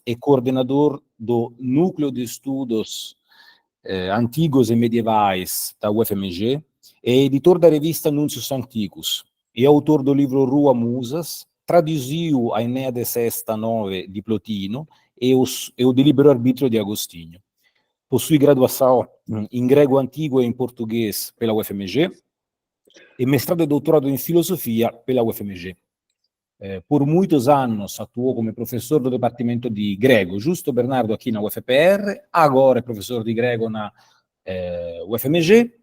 é coordenador do Núcleo de Estudos Antigos e Medievais da UFMG, é editor da revista Núncios Antigos, é autor do livro Rua Musas, traduziu a Eneade Sesta 9 de Plotino e o de Livro-Arbítrio de Agostinho. Possui graduação em grego antigo e em português pela UFMG e mestrado e doutorado em filosofia pela UFMG. Por muitos anos atuou como professor do Departamento de Grego, Justo Bernardo aqui na UFPR, agora é professor de Grego na UFMG,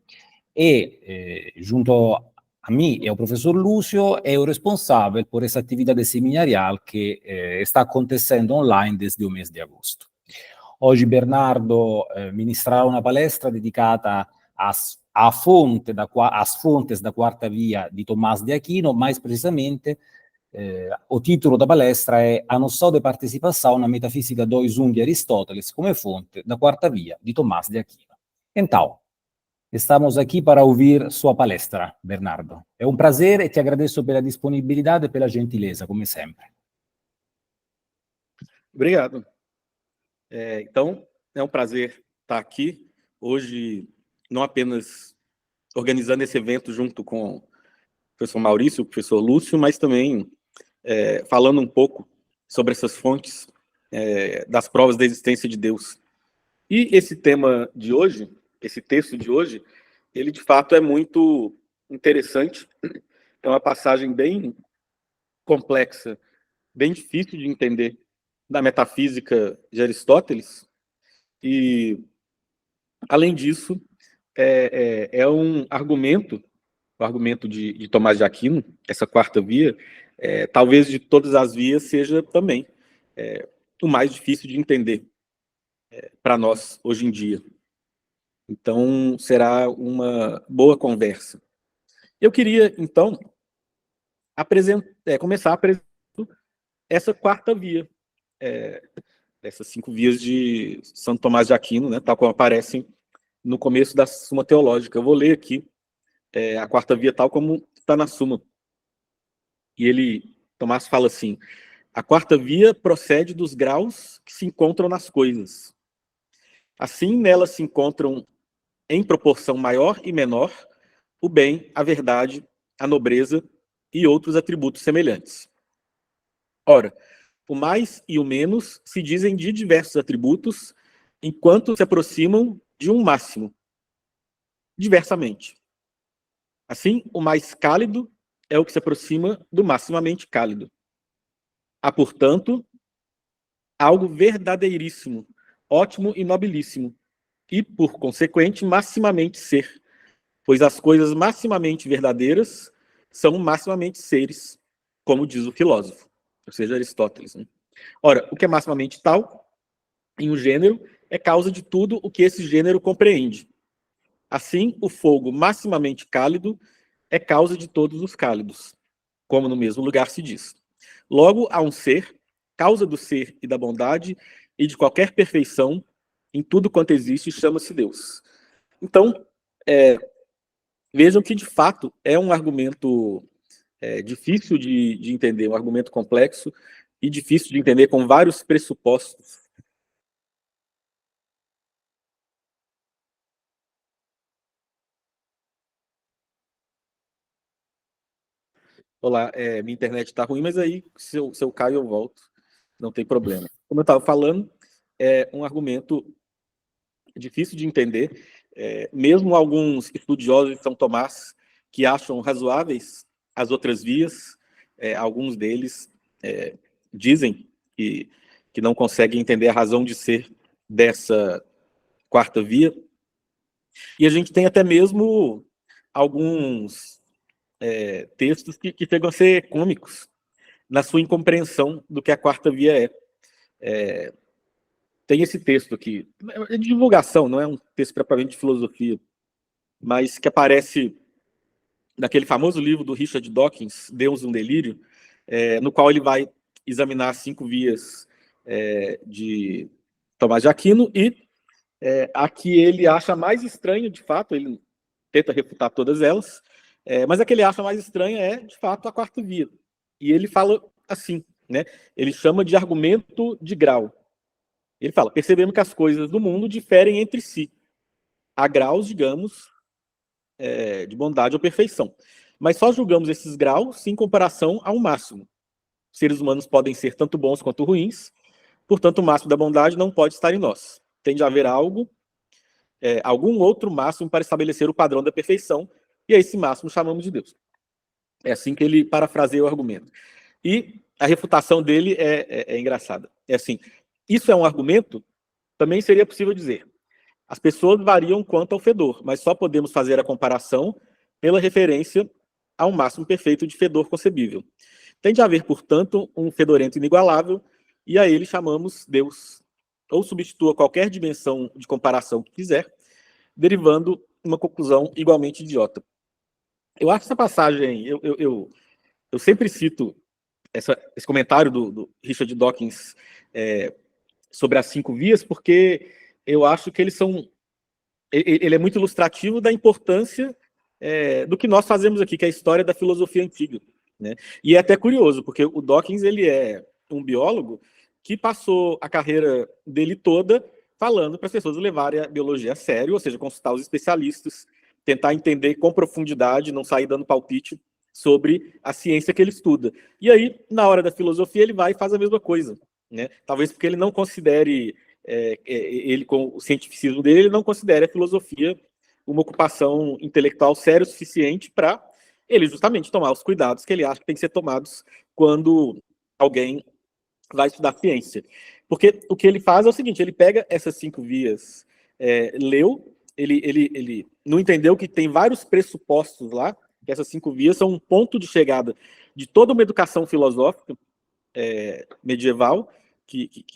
e junto a mim e ao professor Lúcio é o responsável por essa atividade seminarial que está acontecendo online desde o mês de agosto. Hoje Bernardo ministrará uma palestra dedicata às fontes da quarta via di Tomás de Aquino, mais precisamente o título da palestra é A noção de participação na metafísica 2.1 de Aristóteles como fonte da quarta via di Tomás de Aquino. Então, estamos aqui para ouvir sua palestra, Bernardo. É um prazer e te agradeço pela disponibilidade e pela gentileza, como sempre. Obrigado. Então, é um prazer estar aqui hoje, não apenas organizando esse evento junto com o professor Maurício, o professor Lúcio, mas também falando um pouco sobre essas fontes das provas da existência de Deus. E esse tema de hoje, esse texto de hoje, ele de fato é muito interessante. É uma passagem bem complexa, bem difícil de entender da metafísica de Aristóteles. E, além disso, é um argumento, o argumento de Tomás de Aquino, essa quarta via, talvez de todas as vias seja também o mais difícil de entender para nós hoje em dia. Então, será uma boa conversa. Eu queria, então, começar apresentando essa quarta via, essas 5 vias de Santo Tomás de Aquino, né, tal como aparecem no começo da Suma Teológica. Eu vou ler aqui a quarta via tal como está na Suma. E Tomás fala assim: a quarta via procede dos graus que se encontram nas coisas. Assim, nelas se encontram, em proporção maior e menor, o bem, a verdade, a nobreza e outros atributos semelhantes. Ora, o mais e o menos se dizem de diversos atributos, enquanto se aproximam de um máximo, diversamente. Assim, o mais cálido é o que se aproxima do maximamente cálido. Há, portanto, algo verdadeiríssimo, ótimo e nobilíssimo, e, por consequente, maximamente ser, pois as coisas maximamente verdadeiras são maximamente seres, como diz o filósofo, ou seja, Aristóteles. Né? Ora, o que é maximamente tal, em um gênero, é causa de tudo o que esse gênero compreende. Assim, o fogo maximamente cálido é causa de todos os cálidos, como no mesmo lugar se diz. Logo, há um ser, causa do ser e da bondade e de qualquer perfeição, em tudo quanto existe, chama-se Deus. Então, vejam que, de fato, é um argumento difícil de entender, um argumento complexo e difícil de entender, com vários pressupostos. Olá, minha internet está ruim, mas aí, se eu caio, eu volto. Não tem problema. Como eu estava falando, é um argumento difícil de entender. Mesmo alguns estudiosos de São Tomás que acham razoáveis as outras vias, alguns deles dizem que não conseguem entender a razão de ser dessa quarta via. E a gente tem até mesmo alguns textos que chegam a ser cômicos na sua incompreensão do que a quarta via é. Tem esse texto aqui, é de divulgação, não é um texto propriamente de filosofia, mas que aparece naquele famoso livro do Richard Dawkins, Deus um Delírio, no qual ele vai examinar as 5 vias de Tomás de Aquino, e a que ele acha mais estranha, de fato, ele tenta refutar todas elas, mas a que ele acha mais estranha é, de fato, a quarta via. E ele fala assim, né, ele chama de argumento de grau. Ele fala, percebemos que as coisas do mundo diferem entre si. Há graus, digamos, de bondade ou perfeição. Mas só julgamos esses graus em comparação ao máximo. Os seres humanos podem ser tanto bons quanto ruins, portanto, o máximo da bondade não pode estar em nós. Tem de haver algo, algum outro máximo para estabelecer o padrão da perfeição, e a esse máximo chamamos de Deus. É assim que ele parafraseia o argumento. E a refutação dele é engraçada. É assim, isso é um argumento? Também seria possível dizer. As pessoas variam quanto ao fedor, mas só podemos fazer a comparação pela referência ao máximo perfeito de fedor concebível. Tem de haver, portanto, um fedorento inigualável, e a ele chamamos Deus. Ou substitua qualquer dimensão de comparação que quiser, derivando uma conclusão igualmente idiota. Eu acho essa passagem, eu sempre cito esse comentário do Richard Dawkins sobre as 5 vias, porque eu acho que ele é muito ilustrativo da importância do que nós fazemos aqui, que é a história da filosofia antiga, né? E é até curioso, porque o Dawkins ele é um biólogo que passou a carreira dele toda falando para as pessoas levarem a biologia a sério, ou seja, consultar os especialistas, tentar entender com profundidade, não sair dando palpite sobre a ciência que ele estuda. E aí, na hora da filosofia, ele vai e faz a mesma coisa, né? Talvez porque ele não considere, ele com o cientificismo dele, ele não considere a filosofia uma ocupação intelectual séria o suficiente para ele justamente tomar os cuidados que ele acha que tem que ser tomados quando alguém vai estudar ciência. Porque o que ele faz é o seguinte, ele pega essas 5 vias, leu, ele não entendeu que tem vários pressupostos lá, que essas 5 vias são um ponto de chegada de toda uma educação filosófica medieval,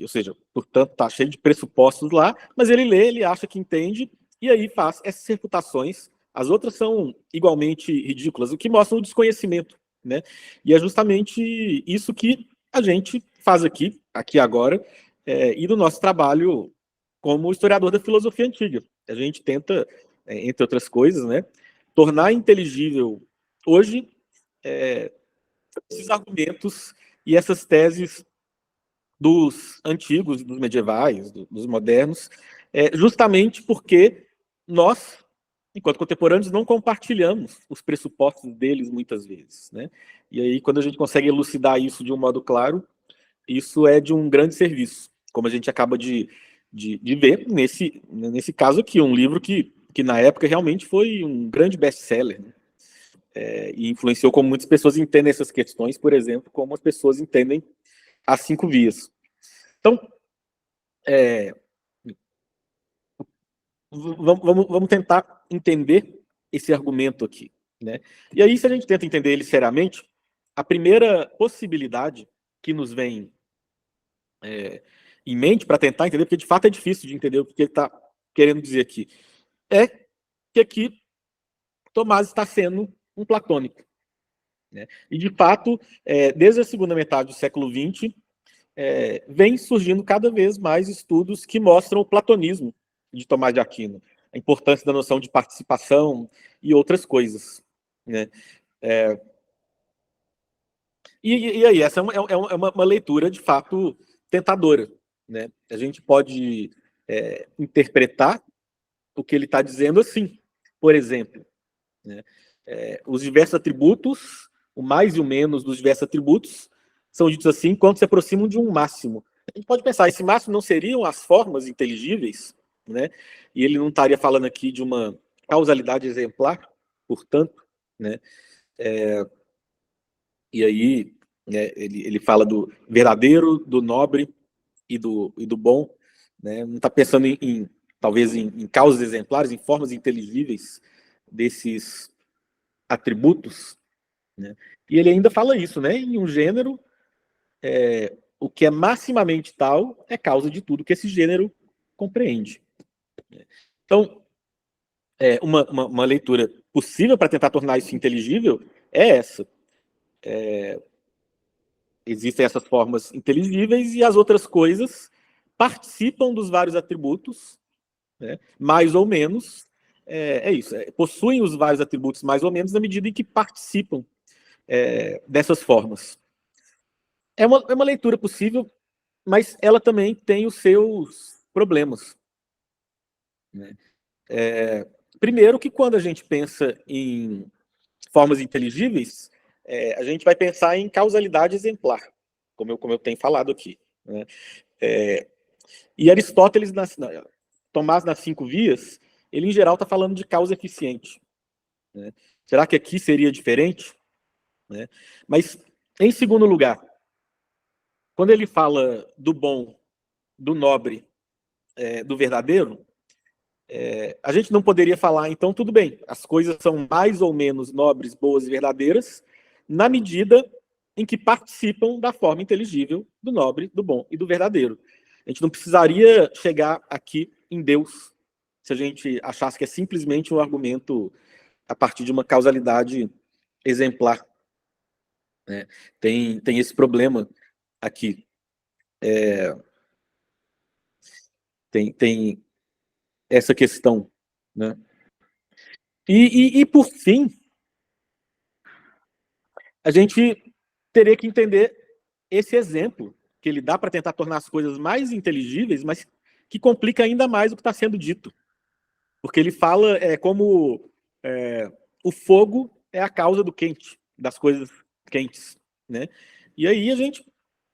ou seja, portanto, está cheio de pressupostos lá, mas ele lê, ele acha que entende, e aí faz essas refutações. As outras são igualmente ridículas, o que mostra o desconhecimento, né? E é justamente isso que a gente faz aqui agora, e no nosso trabalho como historiador da filosofia antiga. A gente tenta, entre outras coisas, né, tornar inteligível hoje esses argumentos e essas teses dos antigos, dos medievais, dos modernos, justamente porque nós, enquanto contemporâneos, não compartilhamos os pressupostos deles muitas vezes, né? E aí, quando a gente consegue elucidar isso de um modo claro, isso é de um grande serviço, como a gente acaba de ver nesse caso aqui, um livro que na época realmente foi um grande best-seller, né? E influenciou como muitas pessoas entendem essas questões, por exemplo, como as pessoas entendem as 5 vias. Então, vamos tentar entender esse argumento aqui, né? E aí, se a gente tenta entender ele seriamente, a primeira possibilidade que nos vem em mente para tentar entender, porque de fato é difícil de entender o que ele está querendo dizer aqui, é que aqui Tomás está sendo um platônico, né? E de fato, desde a segunda metade do século XX, vem surgindo cada vez mais estudos que mostram o platonismo de Tomás de Aquino, a importância da noção de participação e outras coisas, né? E aí, essa é uma leitura de fato tentadora, né? A gente pode interpretar o que ele está dizendo assim, por exemplo, né? Os diversos atributos, o mais e o menos dos diversos atributos, são ditos assim quando se aproximam de um máximo. A gente pode pensar, esse máximo não seriam as formas inteligíveis, né? E ele não estaria falando aqui de uma causalidade exemplar, portanto, né? E aí, né, ele fala do verdadeiro, do nobre e do bom, né? Não está pensando talvez em causas exemplares, em formas inteligíveis desses atributos, né? E ele ainda fala isso, né? Em um gênero, o que é maximamente tal é causa de tudo que esse gênero compreende. Então, uma leitura possível para tentar tornar isso inteligível é essa. Existem essas formas inteligíveis e as outras coisas participam dos vários atributos, né? Mais ou menos, isso. Possuem os vários atributos mais ou menos na medida em que participam dessas formas. é uma leitura possível, mas ela também tem os seus problemas, né? Primeiro que quando a gente pensa em formas inteligíveis, a gente vai pensar em causalidade exemplar, como eu tenho falado aqui, né? E Aristóteles, Tomás nas Cinco Vias, ele em geral está falando de causa eficiente, né? Será que aqui seria diferente? Né? Mas, em segundo lugar, quando ele fala do bom, do nobre, do verdadeiro, a gente não poderia falar, então, tudo bem, as coisas são mais ou menos nobres, boas e verdadeiras, na medida em que participam da forma inteligível do nobre, do bom e do verdadeiro. A gente não precisaria chegar aqui em Deus se a gente achasse que é simplesmente um argumento a partir de uma causalidade exemplar, né? Tem esse problema aqui. Tem essa questão, né? E por fim, a gente teria que entender esse exemplo que ele dá para tentar tornar as coisas mais inteligíveis, mas que complica ainda mais o que está sendo dito. Porque ele fala como o fogo é a causa do quente, das coisas quentes, né? E aí a gente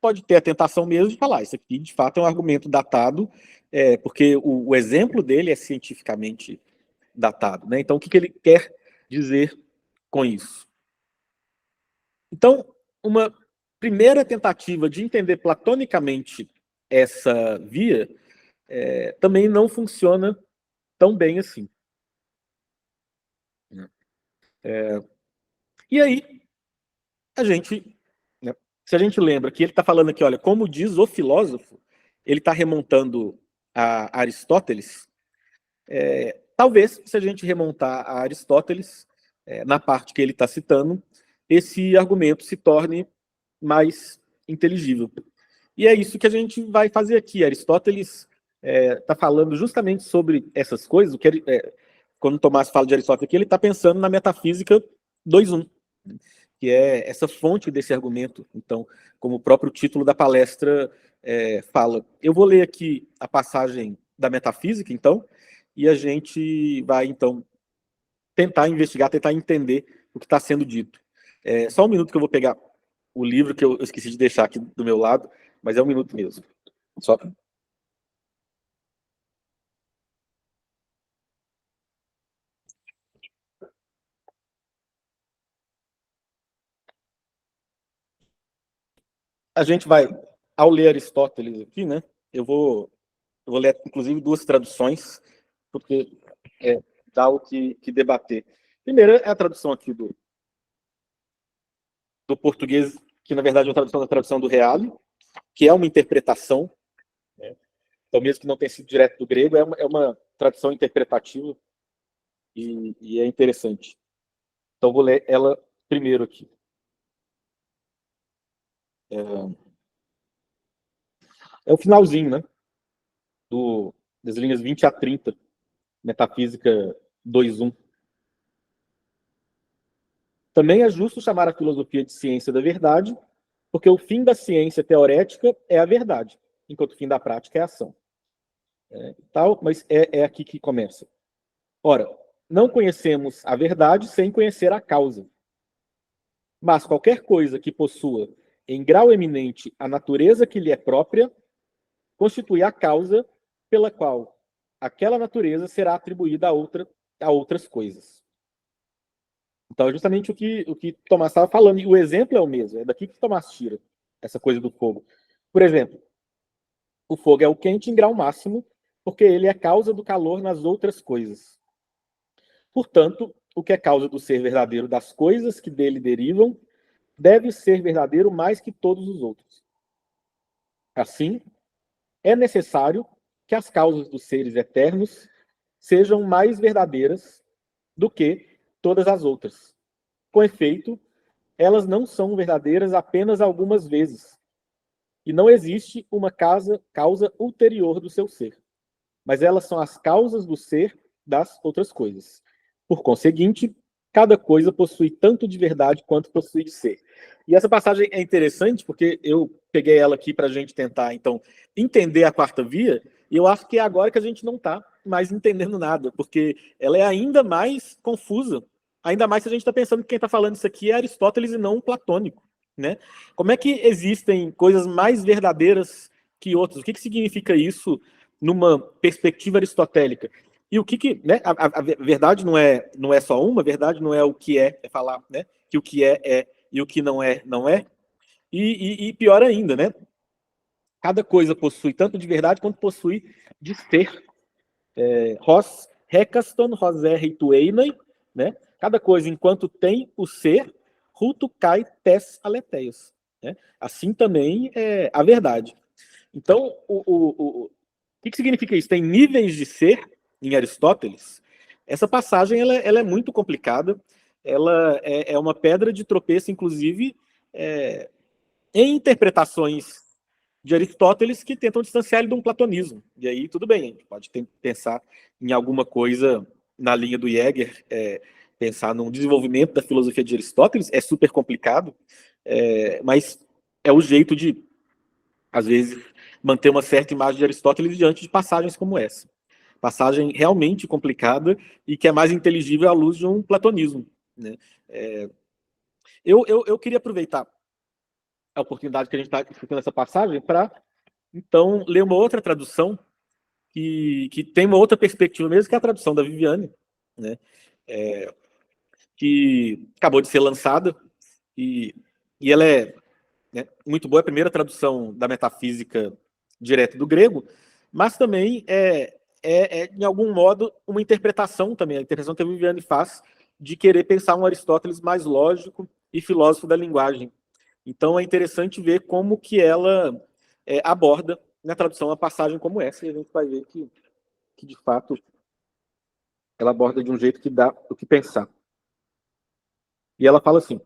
pode ter a tentação mesmo de falar, isso aqui de fato é um argumento datado, porque o exemplo dele é cientificamente datado, né? Então o que ele quer dizer com isso? Então, uma primeira tentativa de entender platonicamente essa via também não funciona tão bem assim. E aí, né, se a gente lembra que ele está falando aqui, olha, como diz o filósofo, ele está remontando a Aristóteles, talvez, se a gente remontar a Aristóteles, na parte que ele está citando, esse argumento se torne mais inteligível. E é isso que a gente vai fazer aqui. Aristóteles está falando justamente sobre essas coisas. Quando Tomás fala de Aristóteles aqui, ele está pensando na metafísica 2.1, que é essa fonte desse argumento. Então, como o próprio título da palestra fala. Eu vou ler aqui a passagem da metafísica, então, e a gente vai, então, tentar investigar, tentar entender o que está sendo dito. Só um minuto que eu vou pegar o livro que eu esqueci de deixar aqui do meu lado, mas é um minuto mesmo. Só. A gente vai, ao ler Aristóteles aqui, né? Eu vou ler, inclusive, duas traduções, porque dá o que debater. Primeiro é a tradução aqui do português, que na verdade é uma tradução da tradução do Reale, que é uma interpretação, né? Então, mesmo que não tenha sido direto do grego, é uma tradução interpretativa e é interessante. Então, vou ler ela primeiro aqui. É o finalzinho, né? Das linhas 20 a 30, Metafísica 2.1. Também é justo chamar a filosofia de ciência da verdade, porque o fim da ciência teorética é a verdade, enquanto o fim da prática é a ação. Mas é aqui que começa. Ora, não conhecemos a verdade sem conhecer a causa. Mas qualquer coisa que possua em grau eminente a natureza que lhe é própria, constitui a causa pela qual aquela natureza será atribuída a outras coisas. Então, é justamente o que Tomás estava falando, e o exemplo é o mesmo, é daqui que Tomás tira essa coisa do fogo. Por exemplo, o fogo é o quente em grau máximo, porque ele é causa do calor nas outras coisas. Portanto, o que é causa do ser verdadeiro das coisas que dele derivam, deve ser verdadeiro mais que todos os outros. Assim, é necessário que as causas dos seres eternos sejam mais verdadeiras do que todas as outras. Com efeito, elas não são verdadeiras apenas algumas vezes, e não existe uma causa ulterior do seu ser, mas elas são as causas do ser das outras coisas. Por conseguinte, cada coisa possui tanto de verdade quanto possui de ser. E essa passagem é interessante porque eu peguei ela aqui para a gente tentar, então, entender a quarta via, e eu acho que é agora que a gente não está mais entendendo nada, porque ela é ainda mais confusa, ainda mais se a gente está pensando que quem está falando isso aqui é Aristóteles e não platônico, né? Como é que existem coisas mais verdadeiras que outras? O que significa isso numa perspectiva aristotélica? E o né? A verdade não é só uma, a verdade não é o que é falar, né? Que o que é, e o que não é, não é. E pior ainda, né? Cada coisa possui tanto de verdade quanto possui de ser. Hos hekaston, hosé ritueinai, né? Cada coisa, enquanto tem o ser, ruto kai tes aleteios. Né? Assim também é a verdade. Então, o que significa isso? Tem níveis de ser em Aristóteles. Essa passagem ela é muito complicada. Ela é uma pedra de tropeço, inclusive, em interpretações de Aristóteles que tentam distanciar ele de um platonismo. E aí, tudo bem, a gente pode pensar em alguma coisa na linha do Jäger, pensar num desenvolvimento da filosofia de Aristóteles, é super complicado, mas é o jeito de, às vezes, manter uma certa imagem de Aristóteles diante de passagens como essa. Passagem realmente complicada e que é mais inteligível à luz de um platonismo. Né? Eu queria aproveitar a oportunidade que a gente está escutando essa passagem para, então, ler uma outra tradução que tem uma outra perspectiva mesmo, que é a tradução da Viviane, né? Que acabou de ser lançada e ela é, né, muito boa, é a primeira tradução da metafísica direto do grego, mas também em algum modo, uma interpretação também, a interpretação que a Viviane faz de querer pensar um Aristóteles mais lógico e filósofo da linguagem. Então é interessante ver como que ela aborda na tradução uma passagem como essa, e a gente vai ver que de fato ela aborda de um jeito que dá o que pensar. E ela fala assim,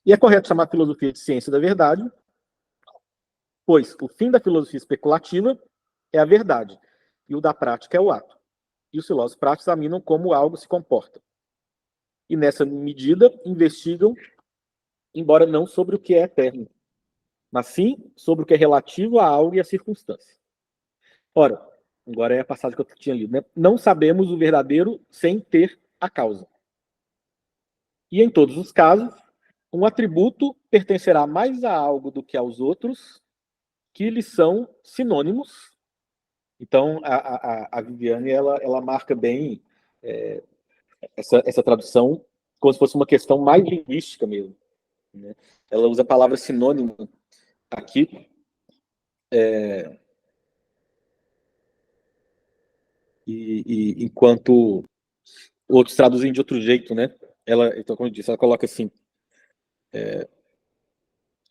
e é correto chamar a filosofia de ciência da verdade, pois o fim da filosofia especulativa é a verdade, e o da prática é o ato. E os filósofos práticos examinam como algo se comporta. E nessa medida investigam, embora não sobre o que é eterno, mas sim sobre o que é relativo a algo e a circunstância. Ora, agora é a passagem que eu tinha lido, né? Não sabemos o verdadeiro sem ter a causa. E em todos os casos, um atributo pertencerá mais a algo do que aos outros, que lhes são sinônimos. Então, a Viviane, ela marca bem essa tradução como se fosse uma questão mais linguística mesmo. Né? Ela usa a palavra sinônimo aqui, enquanto outros traduzem de outro jeito, né? Ela, então, como eu disse, ela coloca assim,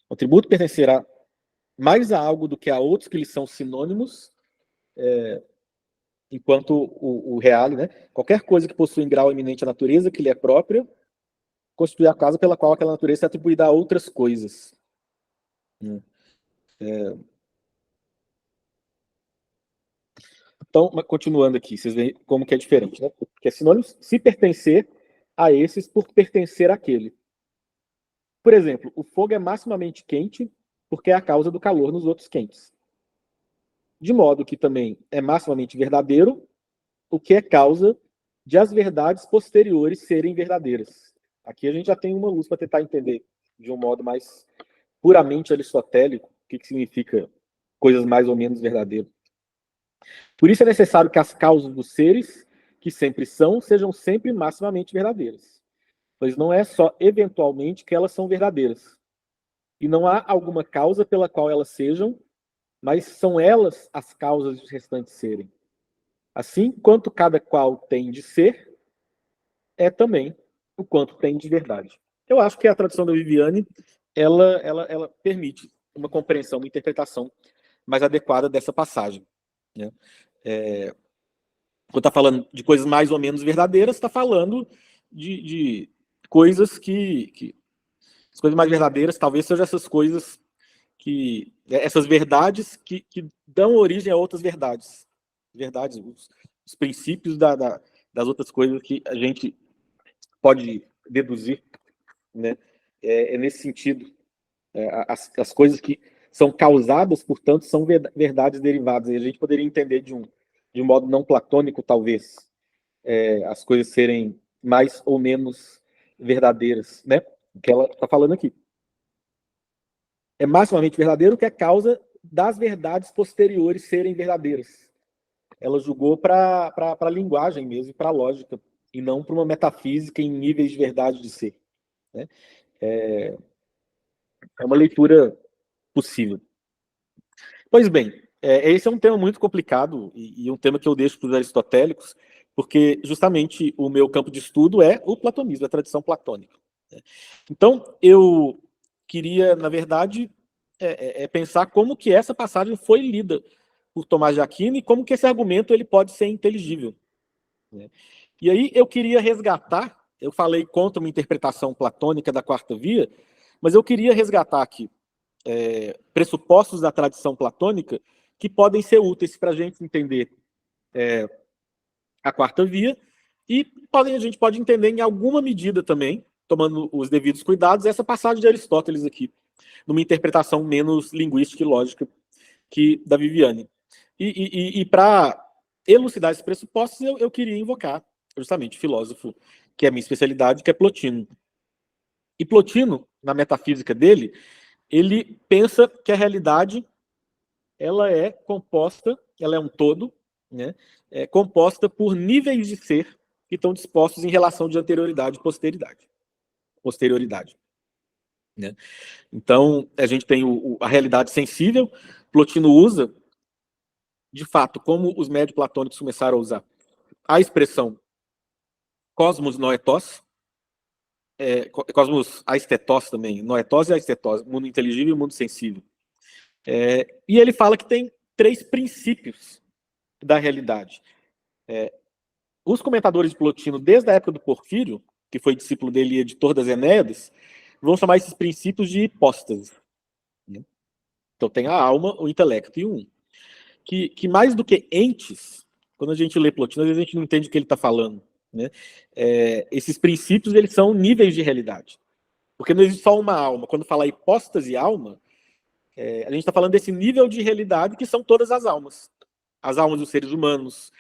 o atributo pertencerá mais a algo do que a outros que lhes são sinônimos, enquanto o reale, né? Qualquer coisa que possui em grau eminente a natureza que lhe é própria, constitui a causa pela qual aquela natureza é atribuída a outras coisas. Então, continuando aqui, vocês veem como que é diferente, né? Porque é sinônimo se pertencer a esses por pertencer àquele. Por exemplo, o fogo é maximamente quente porque é a causa do calor nos outros quentes. De modo que também é maximamente verdadeiro o que é causa de as verdades posteriores serem verdadeiras. Aqui a gente já tem uma luz para tentar entender de um modo mais puramente aristotélico o que significa coisas mais ou menos verdadeiras. Por isso é necessário que as causas dos seres, que sempre são, sejam sempre maximamente verdadeiras. Pois não é só eventualmente que elas são verdadeiras. E não há alguma causa pela qual elas sejam, mas são elas as causas dos restantes serem. Assim, quanto cada qual tem de ser, é também o quanto tem de verdade. Eu acho que a tradução da Viviane, ela permite uma compreensão, uma interpretação mais adequada dessa passagem. Né? Quando está falando de coisas mais ou menos verdadeiras, está falando de coisas que As coisas mais verdadeiras talvez sejam essas coisas essas verdades que dão origem a outras verdades. Verdades, os princípios das outras coisas que a gente pode deduzir, né? É nesse sentido. As coisas que são causadas, portanto, são verdades derivadas. E a gente poderia entender de um modo não platônico, talvez, as coisas serem mais ou menos verdadeiras, né? O que ela está falando aqui. É maximamente verdadeiro que é causa das verdades posteriores serem verdadeiras. Ela julgou para a linguagem mesmo, para a lógica, e não para uma metafísica em níveis de verdade de ser, né? É uma leitura possível. Pois bem, esse é um tema muito complicado e um tema que eu deixo para os aristotélicos, porque justamente o meu campo de estudo é o platonismo, a tradição platônica. Então, eu queria, na verdade, pensar como que essa passagem foi lida por Tomás de Aquino e como que esse argumento ele pode ser inteligível, né? E aí eu queria resgatar, eu falei contra uma interpretação platônica da quarta via, mas eu queria resgatar aqui pressupostos da tradição platônica que podem ser úteis para a gente entender a quarta via e a gente pode entender em alguma medida também, tomando os devidos cuidados, essa passagem de Aristóteles aqui, numa interpretação menos linguística e lógica que da Viviane. E para elucidar esses pressupostos, eu queria invocar justamente o filósofo, que é a minha especialidade, que é Plotino. E Plotino, na metafísica dele, ele pensa que a realidade ela é composta, ela é um todo, né? Composta por níveis de ser que estão dispostos em relação de anterioridade e posterioridade, né? Então, a gente tem a realidade sensível. Plotino usa, de fato, como os médios platônicos começaram a usar a expressão cosmos noetos, cosmos aesthetos também, noetos e aesthetos, mundo inteligível e mundo sensível. E ele fala que tem 3 princípios da realidade. Os comentadores de Plotino, desde a época do Porfírio, que foi discípulo dele e editor das Enéidas, vão chamar esses princípios de hipóstases, né? Então tem a alma, o intelecto e o um. Que mais do que entes, quando a gente lê Plotino, às vezes a gente não entende o que ele está falando, né? Esses princípios eles são níveis de realidade. Porque não existe só uma alma. Quando fala hipóstase e alma, a gente está falando desse nível de realidade que são todas as almas. As almas dos seres humanos,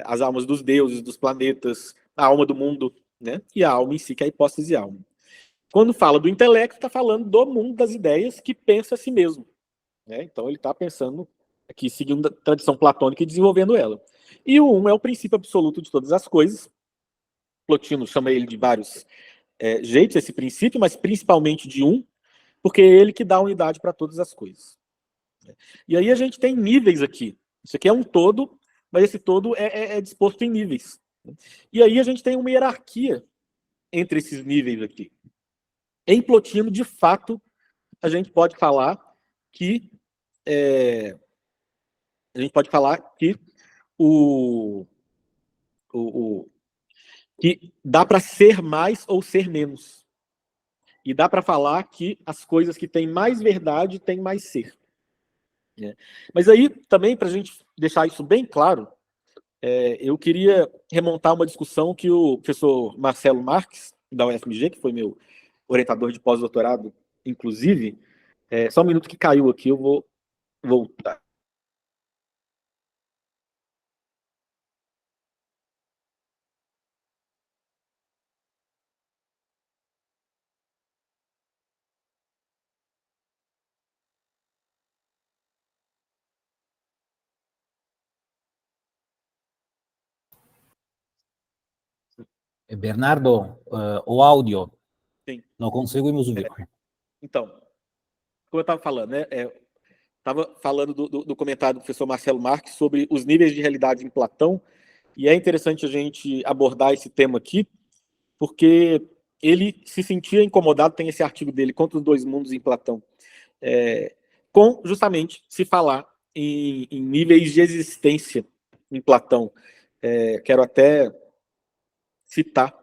as almas dos deuses, dos planetas, a alma do mundo, né? E a alma em si, que é a hipóstase e alma. Quando fala do intelecto, está falando do mundo das ideias que pensa a si mesmo, né? Então ele está pensando aqui, seguindo a tradição platônica e desenvolvendo ela. E o um é o princípio absoluto de todas as coisas. Plotino chama ele de vários jeitos, esse princípio, mas principalmente de um, porque é ele que dá unidade para todas as coisas. E aí a gente tem níveis aqui. Isso aqui é um todo, mas esse todo é disposto em níveis. E aí a gente tem uma hierarquia entre esses níveis aqui. Em Plotino, de fato, a gente pode falar que que dá para ser mais ou ser menos. E dá para falar que as coisas que têm mais verdade têm mais ser. Mas aí, também, para a gente deixar isso bem claro, eu queria remontar uma discussão que o professor Marcelo Marques, da UFMG, que foi meu orientador de pós-doutorado, inclusive, só um minuto que caiu aqui, eu vou voltar. Bernardo, o áudio, Sim. não conseguimos ouvir. Então, como eu estava falando, né? Estava falando do comentário do professor Marcelo Marques sobre os níveis de realidade em Platão, e é interessante a gente abordar esse tema aqui, porque ele se sentia incomodado, tem esse artigo dele, Contra os Dois Mundos em Platão, com justamente se falar em níveis de existência em Platão. Quero até citar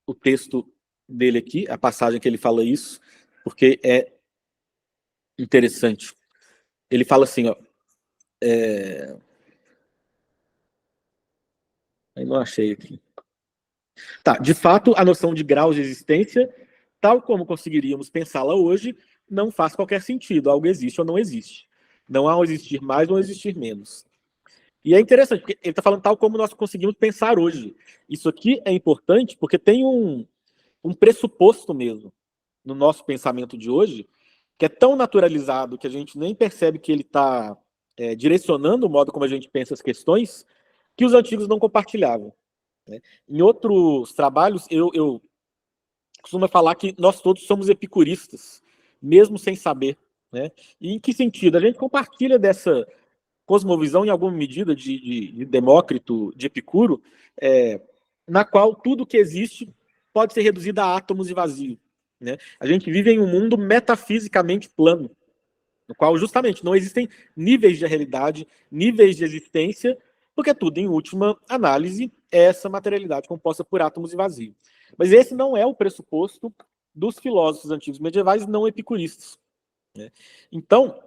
o texto dele aqui, a passagem que ele fala isso, porque é interessante. Ele fala assim, ó, eu não achei aqui. Tá, de fato, a noção de graus de existência, tal como conseguiríamos pensá-la hoje, não faz qualquer sentido. Algo existe ou não existe. Não há um existir mais ou um existir menos. E é interessante, porque ele está falando tal como nós conseguimos pensar hoje. Isso aqui é importante porque tem um pressuposto mesmo no nosso pensamento de hoje, que é tão naturalizado que a gente nem percebe que ele está direcionando o modo como a gente pensa as questões, que os antigos não compartilhavam, né? Em outros trabalhos, eu costumo falar que nós todos somos epicuristas, mesmo sem saber, né? E em que sentido? A gente compartilha dessa cosmovisão, em alguma medida, de Demócrito, de Epicuro, na qual tudo que existe pode ser reduzido a átomos e vazio, né? A gente vive em um mundo metafisicamente plano, no qual justamente não existem níveis de realidade, níveis de existência, porque tudo, em última análise, é essa materialidade composta por átomos e vazio. Mas esse não é o pressuposto dos filósofos antigos medievais não epicuristas, né? Então,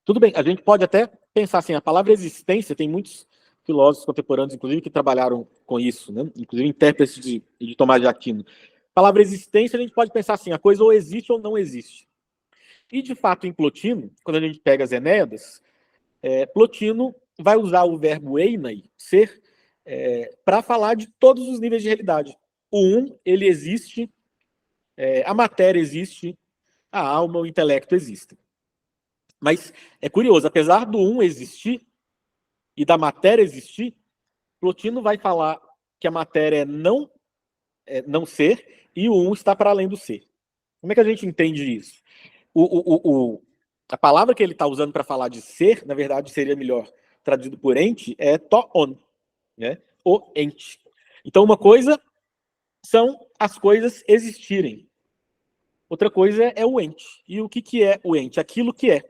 tudo bem, a gente pode até pensar assim, a palavra existência, tem muitos filósofos contemporâneos, inclusive, que trabalharam com isso, né? Inclusive intérpretes de Tomás de Aquino. A palavra existência, a gente pode pensar assim, a coisa ou existe ou não existe. E, de fato, em Plotino, quando a gente pega as Enéidas, Plotino vai usar o verbo einai, ser, para falar de todos os níveis de realidade. O ele existe, a matéria existe, a alma, o intelecto existem. Mas é curioso, apesar do existir e da matéria existir, Plotino vai falar que a matéria não ser e o está para além do ser. Como é que a gente entende isso? A palavra que ele está usando para falar de ser, na verdade, seria melhor traduzido por ente, é toon, né? O ente. Então, uma coisa são as coisas existirem. Outra coisa é o ente. E o que é o ente? Aquilo que é.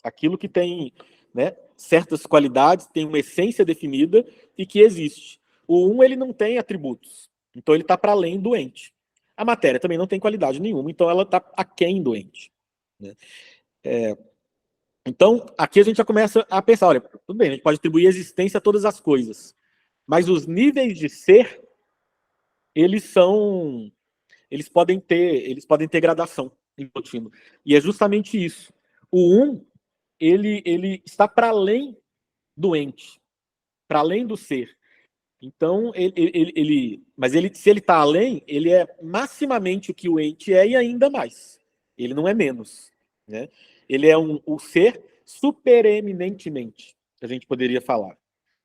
Aquilo que tem, né, certas qualidades, tem uma essência definida e que existe. O ele não tem atributos. Então, ele está para além do ente. A matéria também não tem qualidade nenhuma, então ela está aquém do ente, né? Então, aqui a gente já começa a pensar, olha, tudo bem, a gente pode atribuir existência a todas as coisas, mas os níveis de ser, eles podem ter gradação em contínuo. E é justamente isso. O ele está para além do ente, para além do ser. Então, se ele está além, ele é maximamente o que o ente é e ainda mais. Ele não é menos, né? Ele é o ser supereminentemente, a gente poderia falar.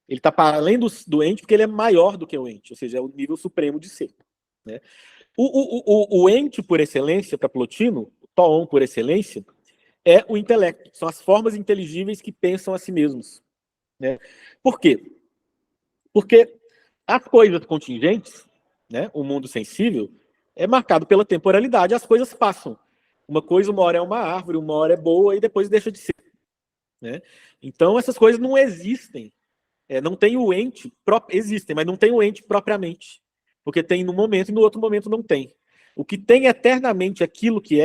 Ele está para além do ente porque ele é maior do que o ente, ou seja, é o nível supremo de ser, né? O ente por excelência, para Plotino, o toon por excelência, é o intelecto. São as formas inteligíveis que pensam a si mesmos, né? Por quê? Porque as coisas contingentes, né, o mundo sensível, é marcado pela temporalidade, as coisas passam. Uma coisa, uma hora é uma árvore, uma hora é boa e depois deixa de ser, né? Então, essas coisas não existem. Não tem o ente, existem, mas não tem o ente propriamente. Porque tem no momento e no outro momento não tem. O que tem eternamente aquilo que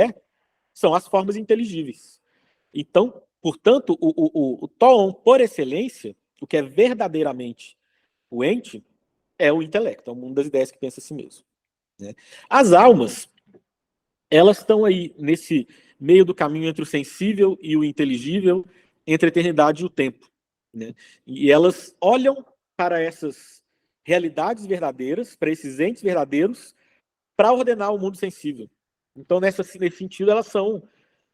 são as formas inteligíveis. Então, portanto, o toon, por excelência, o que é verdadeiramente o ente, é o intelecto, é o mundo das ideias que pensa a si mesmo, né? As almas, elas estão aí nesse meio do caminho entre o sensível e o inteligível, entre a eternidade e o tempo, né? E elas olham para essas realidades verdadeiras, para esses entes verdadeiros, para ordenar o mundo sensível. Então, nesse sentido, elas são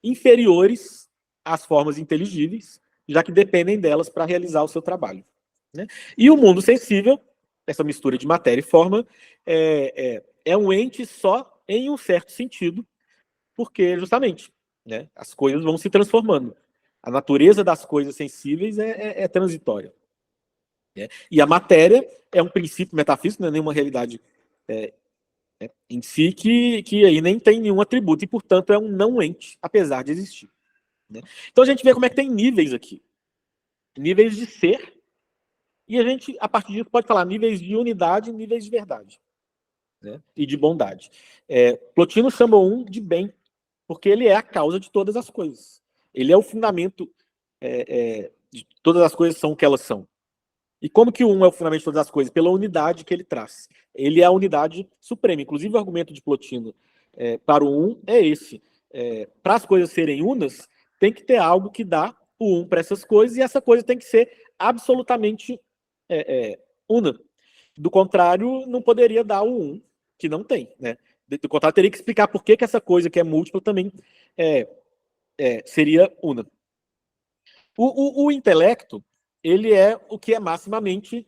inferiores às formas inteligíveis, já que dependem delas para realizar o seu trabalho, né? E o mundo sensível, essa mistura de matéria e forma, é um ente só em um certo sentido, porque justamente, né, as coisas vão se transformando. A natureza das coisas sensíveis é transitória, né? E a matéria é um princípio metafísico, não é nenhuma realidade em si, que aí nem tem nenhum atributo, e portanto é um não ente, apesar de existir, né? Então a gente vê como é que tem níveis aqui. Níveis de ser, e a gente, a partir disso, pode falar níveis de unidade e níveis de verdade. né, e de bondade. Plotino chama o 1 de bem, porque ele é a causa de todas as coisas. Ele é o fundamento de todas as coisas são o que elas são. E como que o 1 é o fundamento de todas as coisas? Pela unidade que ele traz. Ele é a unidade suprema. Inclusive, o argumento de Plotino para o 1 é esse. Para as coisas serem unas, tem que ter algo que dá o 1 para essas coisas, e essa coisa tem que ser absolutamente una. Do contrário, não poderia dar o 1, que não tem. Né? Do contrário, teria que explicar por que essa coisa que é múltipla também seria una. O intelecto, ele é o que é maximamente...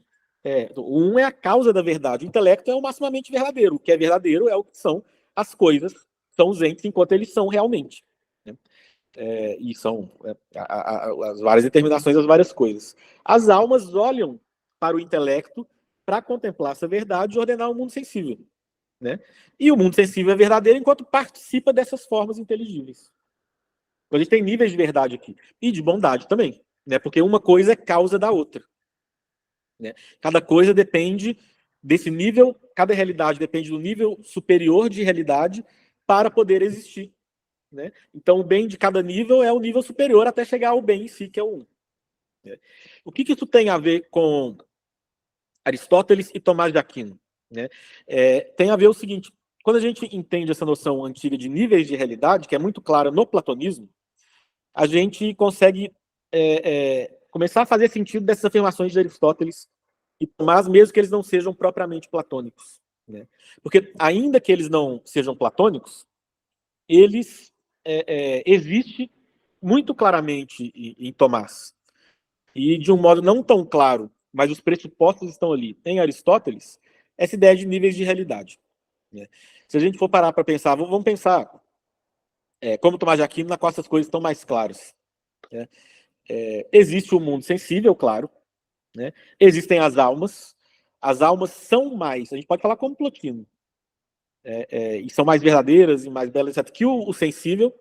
o 1 é a causa da verdade. O intelecto é o maximamente verdadeiro. O que é verdadeiro é o que são as coisas, são os entes enquanto eles são realmente. Né? E são as várias determinações das várias coisas. As almas olham para o intelecto para contemplar essa verdade e ordenar o mundo sensível. Né? E o mundo sensível é verdadeiro enquanto participa dessas formas inteligíveis. Então, a gente tem níveis de verdade aqui. E de bondade também. Né? Porque uma coisa é causa da outra. Né? Cada coisa depende desse nível, cada realidade depende do nível superior de realidade para poder existir. Né? Então, o bem de cada nível é o nível superior até chegar ao bem em si, que é o 1. Né? O que isso tem a ver com Aristóteles e Tomás de Aquino? Né? Tem a ver o seguinte: quando a gente entende essa noção antiga de níveis de realidade, que é muito clara no platonismo, a gente consegue começar a fazer sentido dessas afirmações de Aristóteles e Tomás, mesmo que eles não sejam propriamente platônicos. Né? Porque, ainda que eles não sejam platônicos, eles existem muito claramente em Tomás. E de um modo não tão claro, mas os pressupostos estão ali em Aristóteles, essa ideia de níveis de realidade. Né? Se a gente for parar para pensar, vamos pensar como Tomás de Aquino, na qual essas coisas estão mais claras. Né? Existe o mundo sensível, claro. Né? Existem as almas são mais, a gente pode falar como Plotino, e são mais verdadeiras e mais belas, etc., que o sensível,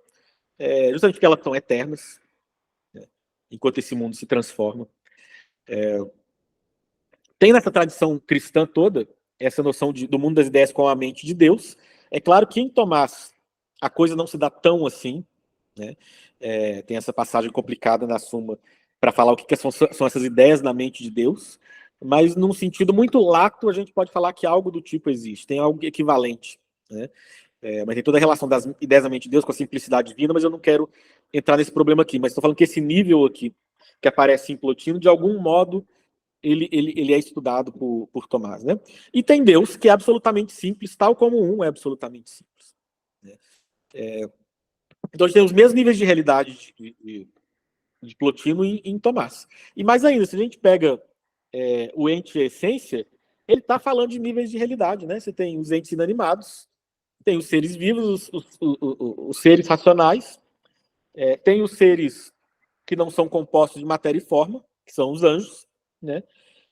justamente porque elas são eternas, né? Enquanto esse mundo se transforma. Tem nessa tradição cristã toda essa noção do mundo das ideias com a mente de Deus. É claro que em Tomás a coisa não se dá tão assim. Né? Tem essa passagem complicada na Suma para falar o que são essas ideias na mente de Deus, mas num sentido muito lato a gente pode falar que algo do tipo existe, tem algo equivalente. Né? Mas tem toda a relação das ideias na mente de Deus com a simplicidade divina, mas eu não quero entrar nesse problema aqui. Mas estou falando que esse nível aqui, que aparece em Plotino, de algum modo ele é estudado por Tomás. Né? E tem Deus que é absolutamente simples, tal como um é absolutamente simples. Né? Então a gente tem os mesmos níveis de realidade de Plotino em Tomás. E mais ainda, se a gente pega o ente e a essência, ele está falando de níveis de realidade. Né? Você tem os entes inanimados, tem os seres vivos, os seres racionais, tem os seres que não são compostos de matéria e forma, que são os anjos, né?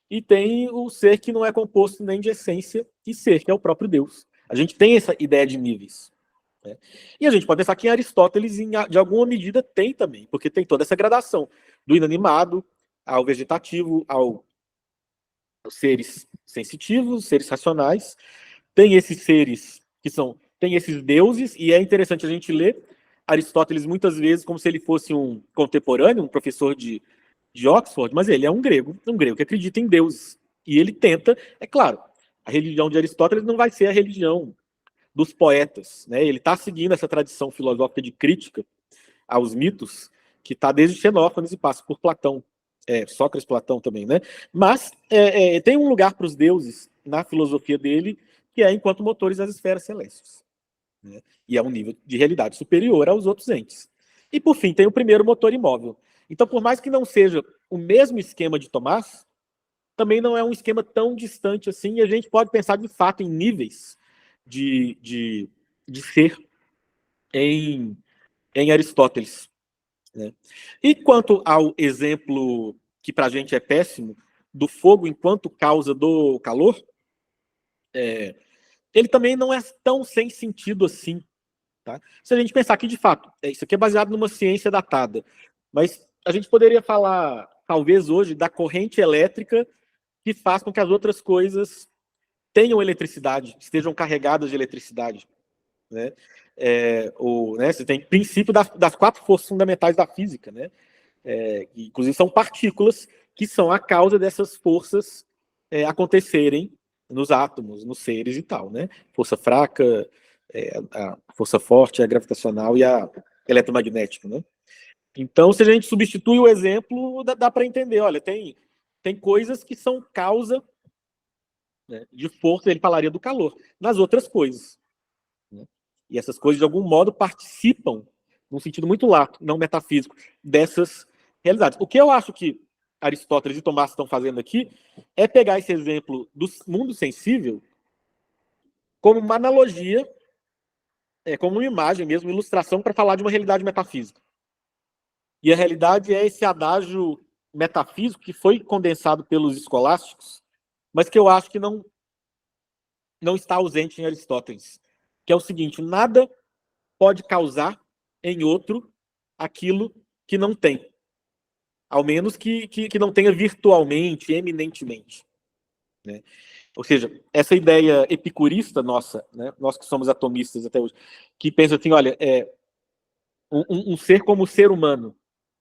E tem o ser que não é composto nem de essência e ser, que é o próprio Deus. A gente tem essa ideia de níveis. Né? E a gente pode pensar que em Aristóteles, de alguma medida, tem também, porque tem toda essa gradação, do inanimado ao vegetativo, aos seres sensitivos, seres racionais. Tem esses seres que tem esses deuses, e é interessante a gente ler Aristóteles muitas vezes como se ele fosse um contemporâneo, um professor de Oxford, mas ele é um grego que acredita em deuses. E ele tenta, é claro, a religião de Aristóteles não vai ser a religião dos poetas. Né? Ele está seguindo essa tradição filosófica de crítica aos mitos, que está desde Xenófanes e passa por Platão. Sócrates, Platão também. Né? Mas tem um lugar para os deuses na filosofia dele, que é enquanto motores das esferas celestes. Né? E é um nível de realidade superior aos outros entes. E, por fim, tem o primeiro motor imóvel. Então, por mais que não seja o mesmo esquema de Tomás, também não é um esquema tão distante assim, e a gente pode pensar, de fato, em níveis de ser em Aristóteles. Né? E quanto ao exemplo que para a gente é péssimo, do fogo enquanto causa do calor, ele também não é tão sem sentido assim. Tá? Se a gente pensar que, de fato, isso aqui é baseado numa ciência datada, mas a gente poderia falar, talvez hoje, da corrente elétrica que faz com que as outras coisas tenham eletricidade, estejam carregadas de eletricidade, né? Você tem princípio das 4 forças fundamentais da física, né? Inclusive são partículas que são a causa dessas forças acontecerem nos átomos, nos seres e tal, né? Força fraca, a força forte, a gravitacional e a eletromagnética, né? Então, se a gente substitui o exemplo, dá para entender, olha, tem coisas que são causa, né, de força, ele falaria do calor, nas outras coisas, né? E essas coisas, de algum modo, participam, num sentido muito lato, não metafísico, dessas realidades. O que eu acho que Aristóteles e Tomás estão fazendo aqui é pegar esse exemplo do mundo sensível como uma analogia, como uma imagem mesmo, uma ilustração para falar de uma realidade metafísica. E a realidade é esse adágio metafísico que foi condensado pelos escolásticos, mas que eu acho que não está ausente em Aristóteles, que é o seguinte: nada pode causar em outro aquilo que não tem, ao menos que não tenha virtualmente, eminentemente, né? Ou seja, essa ideia epicurista nossa, né, nós que somos atomistas até hoje, que pensa assim, olha, um ser como o ser humano,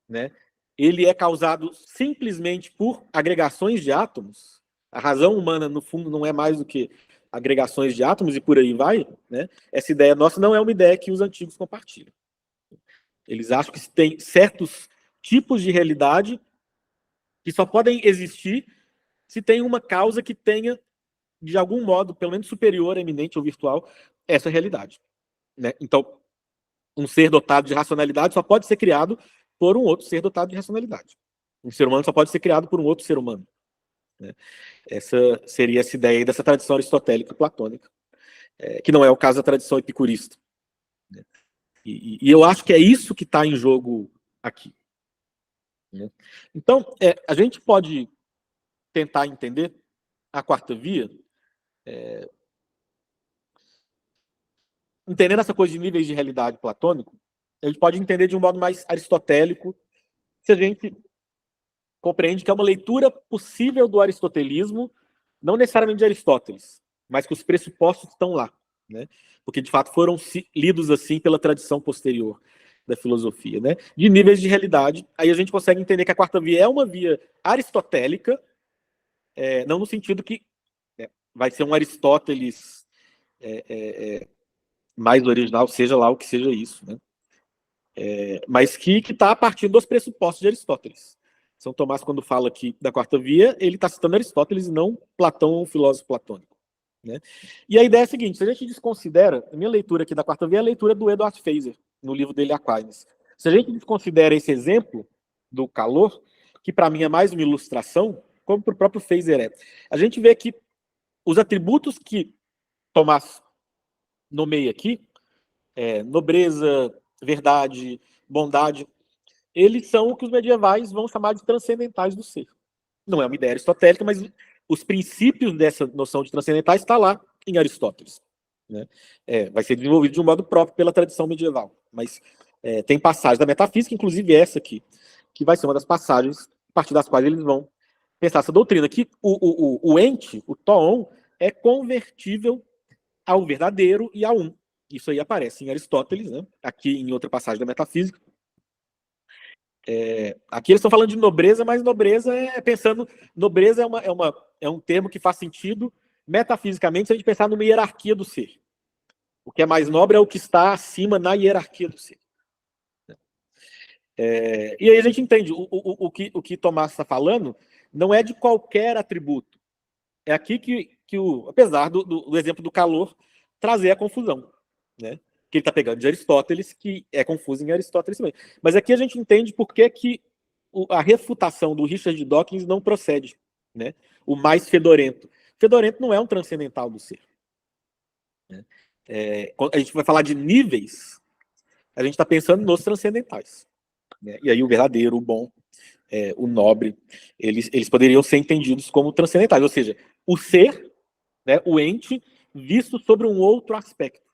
né, ele é causado simplesmente por agregações de átomos. A razão humana, no fundo, não é mais do que agregações de átomos e por aí vai, né? Essa ideia nossa não é uma ideia que os antigos compartilham. Eles acham que tem certos tipos de realidade que só podem existir se tem uma causa que tenha, de algum modo, pelo menos superior, eminente ou virtual, essa realidade, né? Então, um ser dotado de racionalidade só pode ser criado por um outro ser dotado de racionalidade. Um ser humano só pode ser criado por um outro ser humano, né? Essa seria essa ideia aí dessa tradição aristotélica platônica, que não é o caso da tradição epicurista, né? E eu acho que é isso que está em jogo aqui, né? Então, a gente pode tentar entender a quarta via, entendendo essa coisa de níveis de realidade platônico. A gente pode entender de um modo mais aristotélico, se a gente compreende que é uma leitura possível do aristotelismo, não necessariamente de Aristóteles, mas que os pressupostos estão lá, né? Porque de fato foram lidos assim pela tradição posterior da filosofia, né? De níveis de realidade, aí a gente consegue entender que a quarta via é uma via aristotélica, não no sentido que vai ser um Aristóteles mais original, seja lá o que seja isso, né? Mas que está a partir dos pressupostos de Aristóteles. São Tomás, quando fala aqui da quarta via, ele está citando Aristóteles e não Platão, um filósofo platônico, né? E a ideia é a seguinte: se a gente desconsidera, a minha leitura aqui da quarta via é a leitura do Eduard Feser, no livro dele Aquinas. Se a gente desconsidera esse exemplo do calor, que para mim é mais uma ilustração, como para o próprio Feser a gente vê que os atributos que Tomás nomeia aqui, nobreza, verdade, bondade, eles são o que os medievais vão chamar de transcendentais do ser. Não é uma ideia aristotélica, mas os princípios dessa noção de transcendentais está lá em Aristóteles, né? Vai ser desenvolvido de um modo próprio pela tradição medieval, mas tem passagens da metafísica, inclusive essa aqui, que vai ser uma das passagens a partir das quais eles vão pensar essa doutrina, que o ente, o toon, é convertível ao verdadeiro e ao um. Isso aí aparece em Aristóteles, né? Aqui em outra passagem da metafísica. Aqui eles estão falando de nobreza, mas nobreza pensando. Nobreza é um termo que faz sentido metafisicamente se a gente pensar numa hierarquia do ser. O que é mais nobre é o que está acima na hierarquia do ser. E aí a gente entende o que Tomás está falando não é de qualquer atributo. É aqui que apesar do exemplo do calor, trazer a confusão, né? Que ele está pegando de Aristóteles, que é confuso em Aristóteles também. Mas aqui a gente entende por que a refutação do Richard Dawkins não procede, né? O mais fedorento. Fedorento não é um transcendental do ser, né? Quando a gente vai falar de níveis, a gente está pensando nos transcendentais, né? E aí o verdadeiro, o bom, o nobre, eles poderiam ser entendidos como transcendentais, ou seja, o ser, né, o ente, visto sobre um outro aspecto.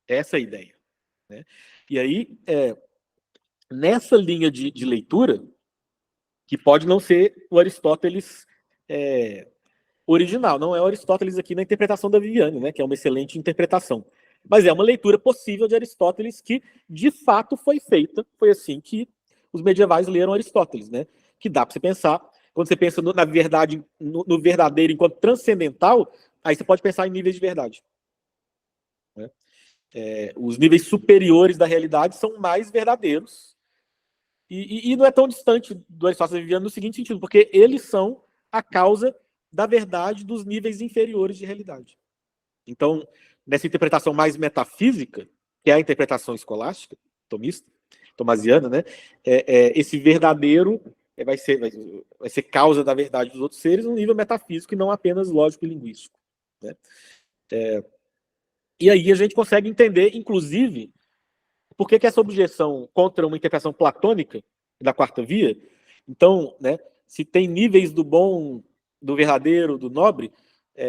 Essa é a ideia, né? E aí, nessa linha de leitura, que pode não ser o Aristóteles original, não é Aristóteles aqui na interpretação da Viviane, né, que é uma excelente interpretação. Mas é uma leitura possível de Aristóteles que, de fato, foi feita. Foi assim que os medievais leram Aristóteles, né? Que dá para você pensar. Quando você pensa na verdade, no verdadeiro enquanto transcendental, aí você pode pensar em níveis de verdade. Né? Os níveis superiores da realidade são mais verdadeiros. E não é tão distante do Aristóteles Viviane no seguinte sentido, porque eles são a causa da verdade dos níveis inferiores de realidade. Então, nessa interpretação mais metafísica, que é a interpretação escolástica, tomista, tomasiana, né? Esse verdadeiro vai ser causa da verdade dos outros seres no nível metafísico e não apenas lógico e linguístico. Né? E aí a gente consegue entender, inclusive, por que essa objeção contra uma interpretação platônica da quarta via. Então, né, se tem níveis do bom, do verdadeiro, do nobre,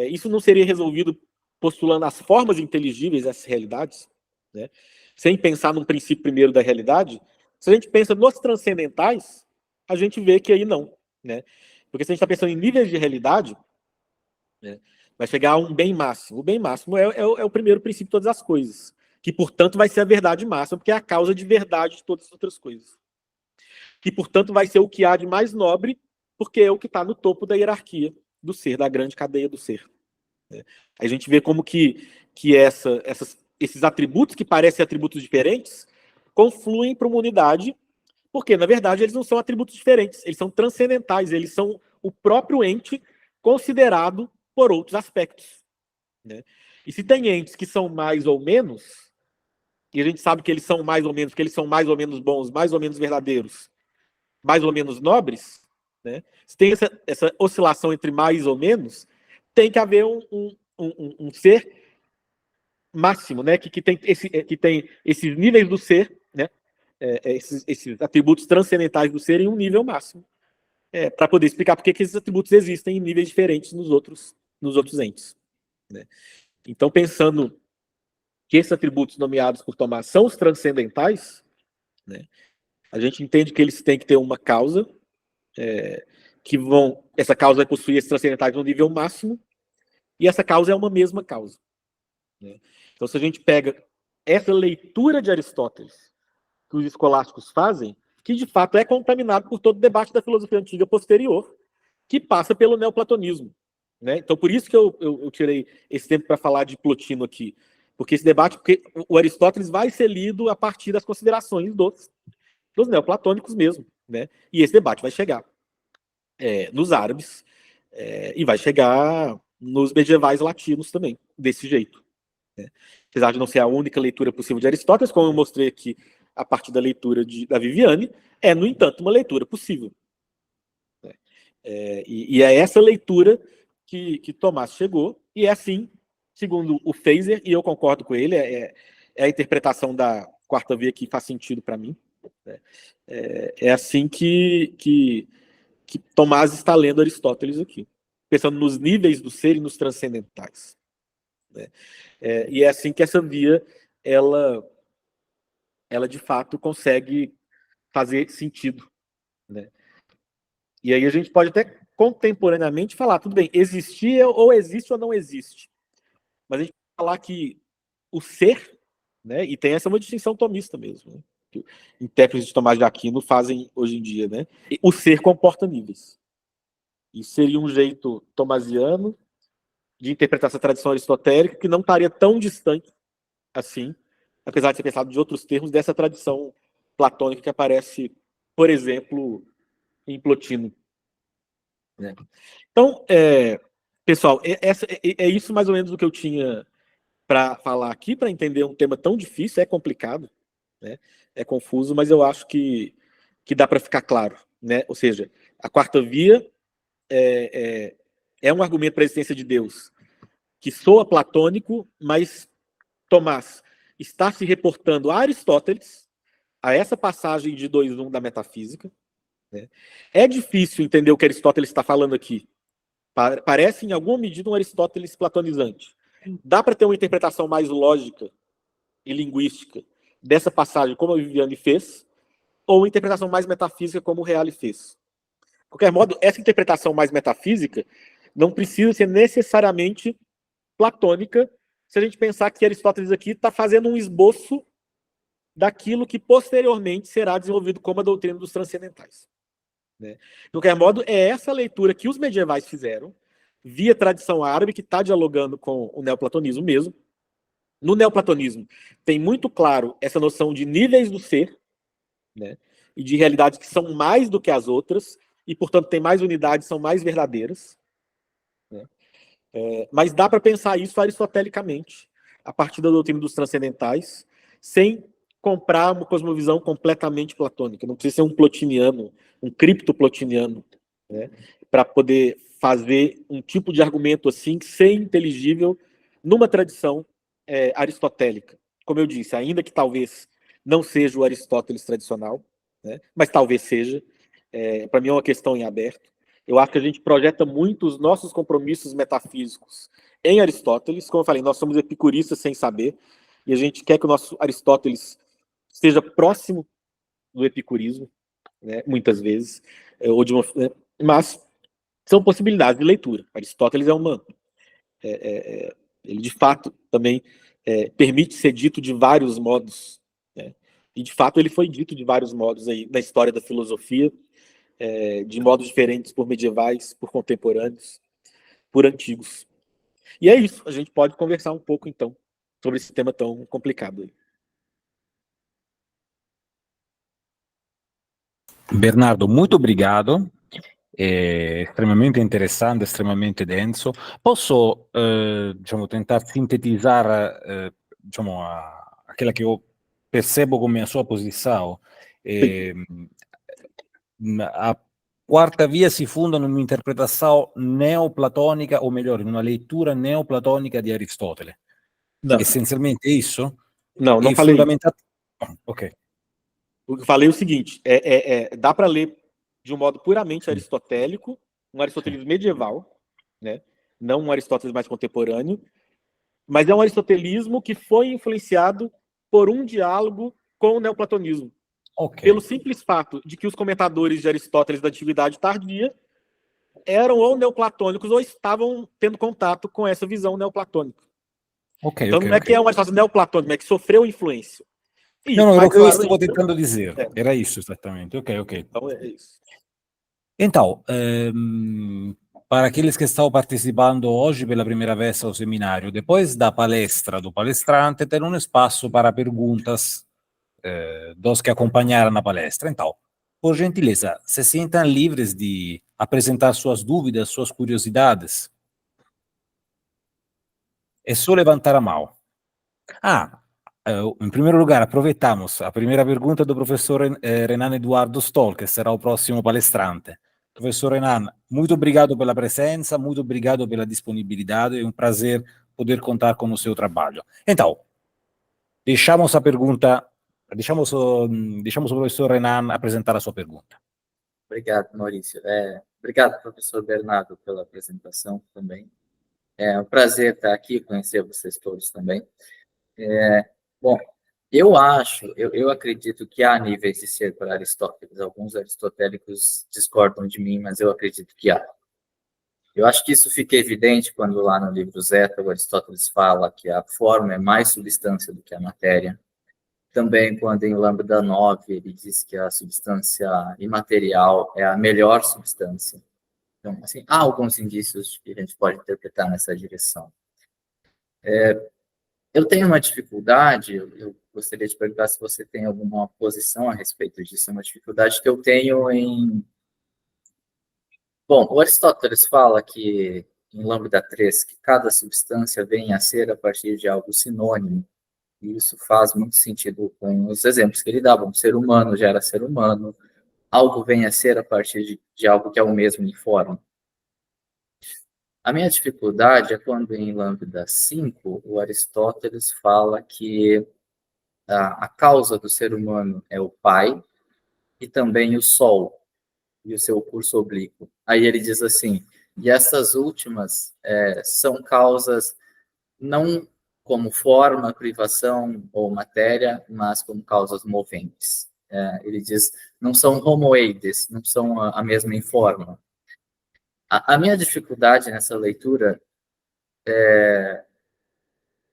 isso não seria resolvido postulando as formas inteligíveis dessas realidades, né, sem pensar num princípio primeiro da realidade. Se a gente pensa nos transcendentais, a gente vê que aí não. Né? Porque se a gente está pensando em níveis de realidade, né, vai chegar a um bem máximo. O bem máximo é o primeiro princípio de todas as coisas, que, portanto, vai ser a verdade máxima, porque é a causa de verdade de todas as outras coisas. Que, portanto, vai ser o que há de mais nobre, porque é o que está no topo da hierarquia do ser, da grande cadeia do ser. A gente vê como que esses atributos, que parecem atributos diferentes, confluem para uma unidade, porque, na verdade, eles não são atributos diferentes, eles são transcendentais, eles são o próprio ente considerado por outros aspectos. Né? E se tem entes que são mais ou menos, e a gente sabe que eles são mais ou menos, que eles são mais ou menos bons, mais ou menos verdadeiros, mais ou menos nobres, né? Se tem essa oscilação entre mais ou menos, tem que haver um ser máximo, né? Que tem esses níveis do ser, né? Esses atributos transcendentais do ser em um nível máximo, para poder explicar por que esses atributos existem em níveis diferentes nos outros entes. Né? Então, pensando que esses atributos nomeados por Tomás são os transcendentais, né, a gente entende que eles têm que ter uma causa, essa causa vai possuir esses transcendentais no nível máximo, e essa causa é uma mesma causa. Né? Então, se a gente pega essa leitura de Aristóteles que os escolásticos fazem, que de fato é contaminado por todo o debate da filosofia antiga posterior, que passa pelo neoplatonismo. Né? Então, por isso que eu tirei esse tempo para falar de Plotino aqui. Porque esse debate, porque o Aristóteles vai ser lido a partir das considerações dos neoplatônicos mesmo. Né? E esse debate vai chegar nos árabes e vai chegar nos medievais latinos também, desse jeito. Né? Apesar de não ser a única leitura possível de Aristóteles, como eu mostrei aqui a partir da leitura da Viviane, no entanto, uma leitura possível. E é essa leitura que Tomás chegou, e é assim, segundo o Fraser, e eu concordo com ele, é a interpretação da quarta via que faz sentido para mim. Né? É assim que Tomás está lendo Aristóteles aqui, pensando nos níveis do ser e nos transcendentais. Né? E é assim que essa via, ela de fato consegue fazer sentido. Né? E aí a gente pode até contemporaneamente falar, tudo bem, existia ou existe ou não existe. Mas a gente pode falar que o ser, né, e tem essa uma distinção tomista mesmo, né, que intérpretes de Tomás de Aquino fazem hoje em dia, né? O ser comporta níveis. Isso seria um jeito tomasiano de interpretar essa tradição aristotélica que não estaria tão distante assim, apesar de ser pensado de outros termos, dessa tradição platônica que aparece, por exemplo, em Plotino. Né? Então, pessoal, é isso mais ou menos o que eu tinha para falar aqui, para entender um tema tão difícil, é complicado, né? É confuso, mas eu acho que dá para ficar claro. Né? Ou seja, a quarta via é um argumento para a existência de Deus que soa platônico, mas Tomás está se reportando a Aristóteles, a essa passagem de 2.1 da metafísica. Né? É difícil entender o que Aristóteles está falando aqui. Parece, em alguma medida, um Aristóteles platonizante. Dá para ter uma interpretação mais lógica e linguística dessa passagem, como a Viviane fez, ou uma interpretação mais metafísica, como o Reale fez. De qualquer modo, essa interpretação mais metafísica não precisa ser necessariamente platônica, se a gente pensar que Aristóteles aqui está fazendo um esboço daquilo que posteriormente será desenvolvido como a doutrina dos transcendentais. Né? De qualquer modo, é essa leitura que os medievais fizeram, via tradição árabe, que está dialogando com o neoplatonismo mesmo. No neoplatonismo, tem muito claro essa noção de níveis do ser, né? E de realidades que são mais do que as outras, e, portanto, tem mais unidades, são mais verdadeiras. Né? Mas dá para pensar isso aristotelicamente, a partir da doutrina dos transcendentais, sem comprar uma cosmovisão completamente platônica. Não precisa ser um plotiniano, um criptoplotiniano, né? Para poder fazer um tipo de argumento assim, ser inteligível numa tradição aristotélica. Como eu disse, ainda que talvez não seja o Aristóteles tradicional, né? Mas talvez seja. Para mim é uma questão em aberto. Eu acho que a gente projeta muito os nossos compromissos metafísicos em Aristóteles. Como eu falei, nós somos epicuristas sem saber, e a gente quer que o nosso Aristóteles esteja próximo do epicurismo, né, muitas vezes, ou de uma, né, mas são possibilidades de leitura. Aristóteles é uma... ele, de fato, também permite ser dito de vários modos, né? E, de fato, ele foi dito de vários modos aí na história da filosofia, de modos diferentes por medievais, por contemporâneos, por antigos. E é isso, a gente pode conversar um pouco, então, sobre esse tema tão complicado aí. Bernardo, muito obrigado. È estremamente interessante, estremamente denso. Posso, diciamo, tentar sintetizzare, diciamo, aquela che io percebo come a sua posição. A quarta via si fonda in un'interpretazione neoplatonica, o meglio, in una lettura neoplatonica di Aristotele. Não, Essenzialmente é isso? não E falei isso. fundamentado... Ok. O que eu falei é o seguinte, dá para ler de um modo puramente aristotélico, um Aristóteles medieval, né? Não um Aristóteles mais contemporâneo, mas é um aristotelismo que foi influenciado por um diálogo com o neoplatonismo. Ok. Pelo simples fato de que os comentadores de Aristóteles da Antiguidade Tardia eram ou neoplatônicos ou estavam tendo contato com essa visão neoplatônica. Ok, Então ok, não é ok. que é um Aristóteles neoplatônico, é que sofreu influência. E, Não, era o mas que eu claro, estava tentando dizer. é, Era isso, exatamente. Ok, ok. então é isso. Então, para aqueles que estão participando hoje pela primeira vez ao seminário, depois da palestra do palestrante, tem um espaço para perguntas dos que acompanharam a palestra. Então, por gentileza, se sintam livres de apresentar suas dúvidas, suas curiosidades. É só levantar a mão. Em primeiro lugar, aproveitamos a primeira pergunta do professor Renan Eduardo Stoll, que será o próximo palestrante. Professor Renan, muito obrigado pela presença, muito obrigado pela disponibilidade, é um prazer poder contar com o seu trabalho. Então, deixamos a pergunta, deixamos o professor Renan apresentar a sua pergunta. Obrigado, Maurício. Obrigado, professor Bernardo, pela apresentação também. É um prazer estar aqui, conhecer vocês todos também. Bom, eu acredito que há níveis de ser para Aristóteles. Alguns aristotélicos discordam de mim, mas eu acredito que há. Eu acho que isso fica evidente quando lá no livro Zeta, o Aristóteles fala que a forma é mais substância do que a matéria. Também quando em Lambda 9 ele diz que a substância imaterial é a melhor substância. Então, assim, há alguns indícios que a gente pode interpretar nessa direção. Eu tenho uma dificuldade, eu gostaria de perguntar se você tem alguma posição a respeito disso, uma dificuldade que eu tenho em... Bom, o Aristóteles fala que, em Lambda 3, que cada substância vem a ser a partir de algo sinônimo, e isso faz muito sentido com os exemplos que ele dava. Um ser humano gera ser humano, algo vem a ser a partir de algo que é o mesmo em forma. A minha dificuldade é quando, em Lambda 5, o Aristóteles fala que a causa do ser humano é o Pai e também o Sol e o seu curso oblíquo. Aí ele diz assim, e essas últimas são causas não como forma, privação ou matéria, mas como causas moventes. Ele diz, não são homoeides, não são a mesma em forma. A minha dificuldade nessa leitura,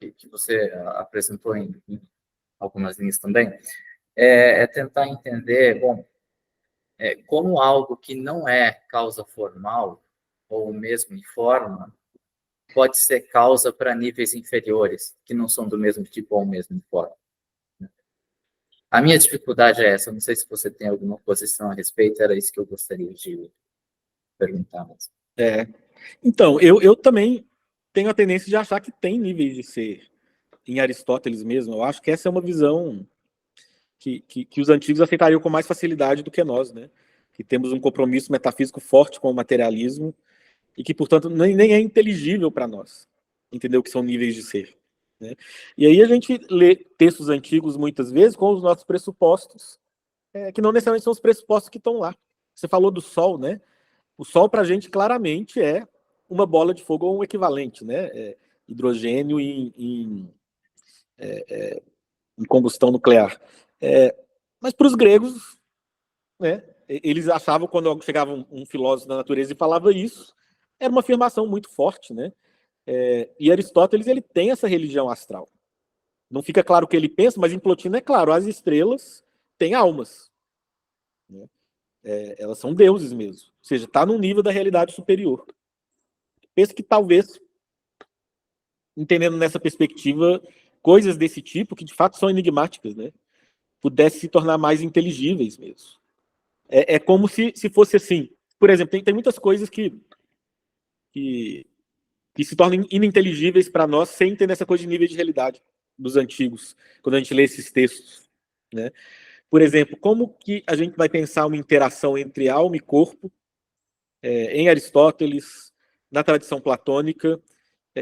que você apresentou em algumas linhas também, é tentar entender, bom, como algo que não é causa formal, ou mesmo em forma, pode ser causa para níveis inferiores, que não são do mesmo tipo ou mesmo em forma. A minha dificuldade é essa, eu não sei se você tem alguma posição a respeito, era isso que eu gostaria de perguntar mesmo. Então, eu também tenho a tendência de achar que tem níveis de ser em Aristóteles mesmo. Eu acho que essa é uma visão que os antigos aceitariam com mais facilidade do que nós, né? Que temos um compromisso metafísico forte com o materialismo e que, portanto, nem é inteligível para nós entender o que são níveis de ser, né? E aí a gente lê textos antigos muitas vezes com os nossos pressupostos, que não necessariamente são os pressupostos que estão lá. Você falou do Sol, né? O Sol para a gente claramente é uma bola de fogo ou um equivalente, né? Hidrogênio em combustão nuclear. Mas para os gregos, né, eles achavam, quando chegava um filósofo da natureza e falava isso, era uma afirmação muito forte, né? E Aristóteles, ele tem essa religião astral. Não fica claro o que ele pensa, mas em Plotino é claro, as estrelas têm almas, né? Elas são deuses mesmo. Ou seja, está num nível da realidade superior. Penso que talvez, entendendo nessa perspectiva, coisas desse tipo, que de fato são enigmáticas, né, pudessem se tornar mais inteligíveis mesmo. É como se fosse assim. Por exemplo, tem muitas coisas que se tornam ininteligíveis para nós sem entender essa coisa de nível de realidade dos antigos, quando a gente lê esses textos, né? Por exemplo, como que a gente vai pensar uma interação entre alma e corpo em Aristóteles, na tradição platônica,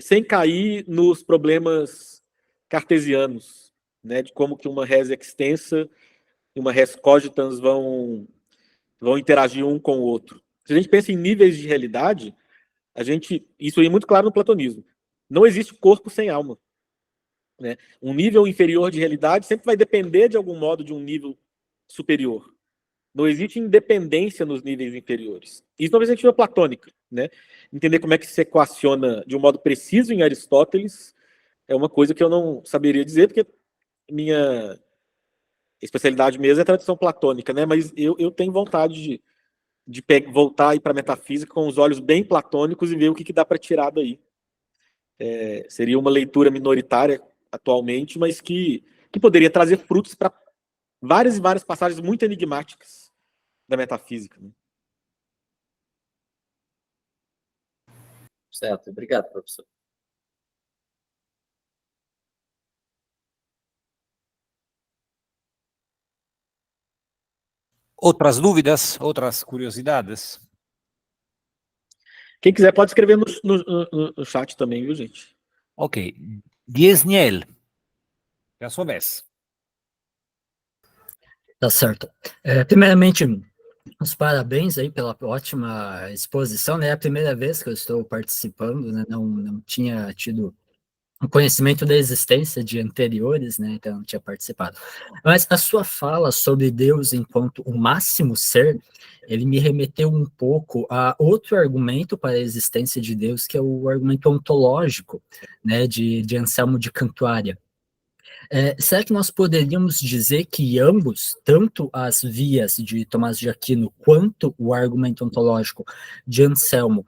sem cair nos problemas cartesianos, né? De como que uma res extensa e uma res cogitans vão interagir um com o outro. Se a gente pensa em níveis de realidade, isso é muito claro no platonismo. Não existe corpo sem alma, né? Um nível inferior de realidade sempre vai depender de algum modo de um nível superior. Não existe independência nos níveis inferiores. Isso na perspectiva platônica, né? Entender como é que se equaciona de um modo preciso em Aristóteles é uma coisa que eu não saberia dizer, porque minha especialidade mesmo é a tradição platônica, né? Mas eu tenho vontade de voltar para a metafísica com os olhos bem platônicos e ver o que dá para tirar daí. Seria uma leitura minoritária atualmente, mas que poderia trazer frutos para várias e várias passagens muito enigmáticas da metafísica, né? Certo, obrigado, professor. Outras dúvidas? Outras curiosidades? Quem quiser pode escrever no chat também, viu, gente? Ok. Diesniel, é a sua vez. Tá certo. Primeiramente, os parabéns aí pela ótima exposição, né? É a primeira vez que eu estou participando, né? Não tinha tido o conhecimento da existência de anteriores, né? Então não tinha participado. Mas a sua fala sobre Deus enquanto o máximo ser, ele me remeteu um pouco a outro argumento para a existência de Deus, que é o argumento ontológico, né? De Anselmo de Cantuária. Será que nós poderíamos dizer que ambos, tanto as vias de Tomás de Aquino quanto o argumento ontológico de Anselmo,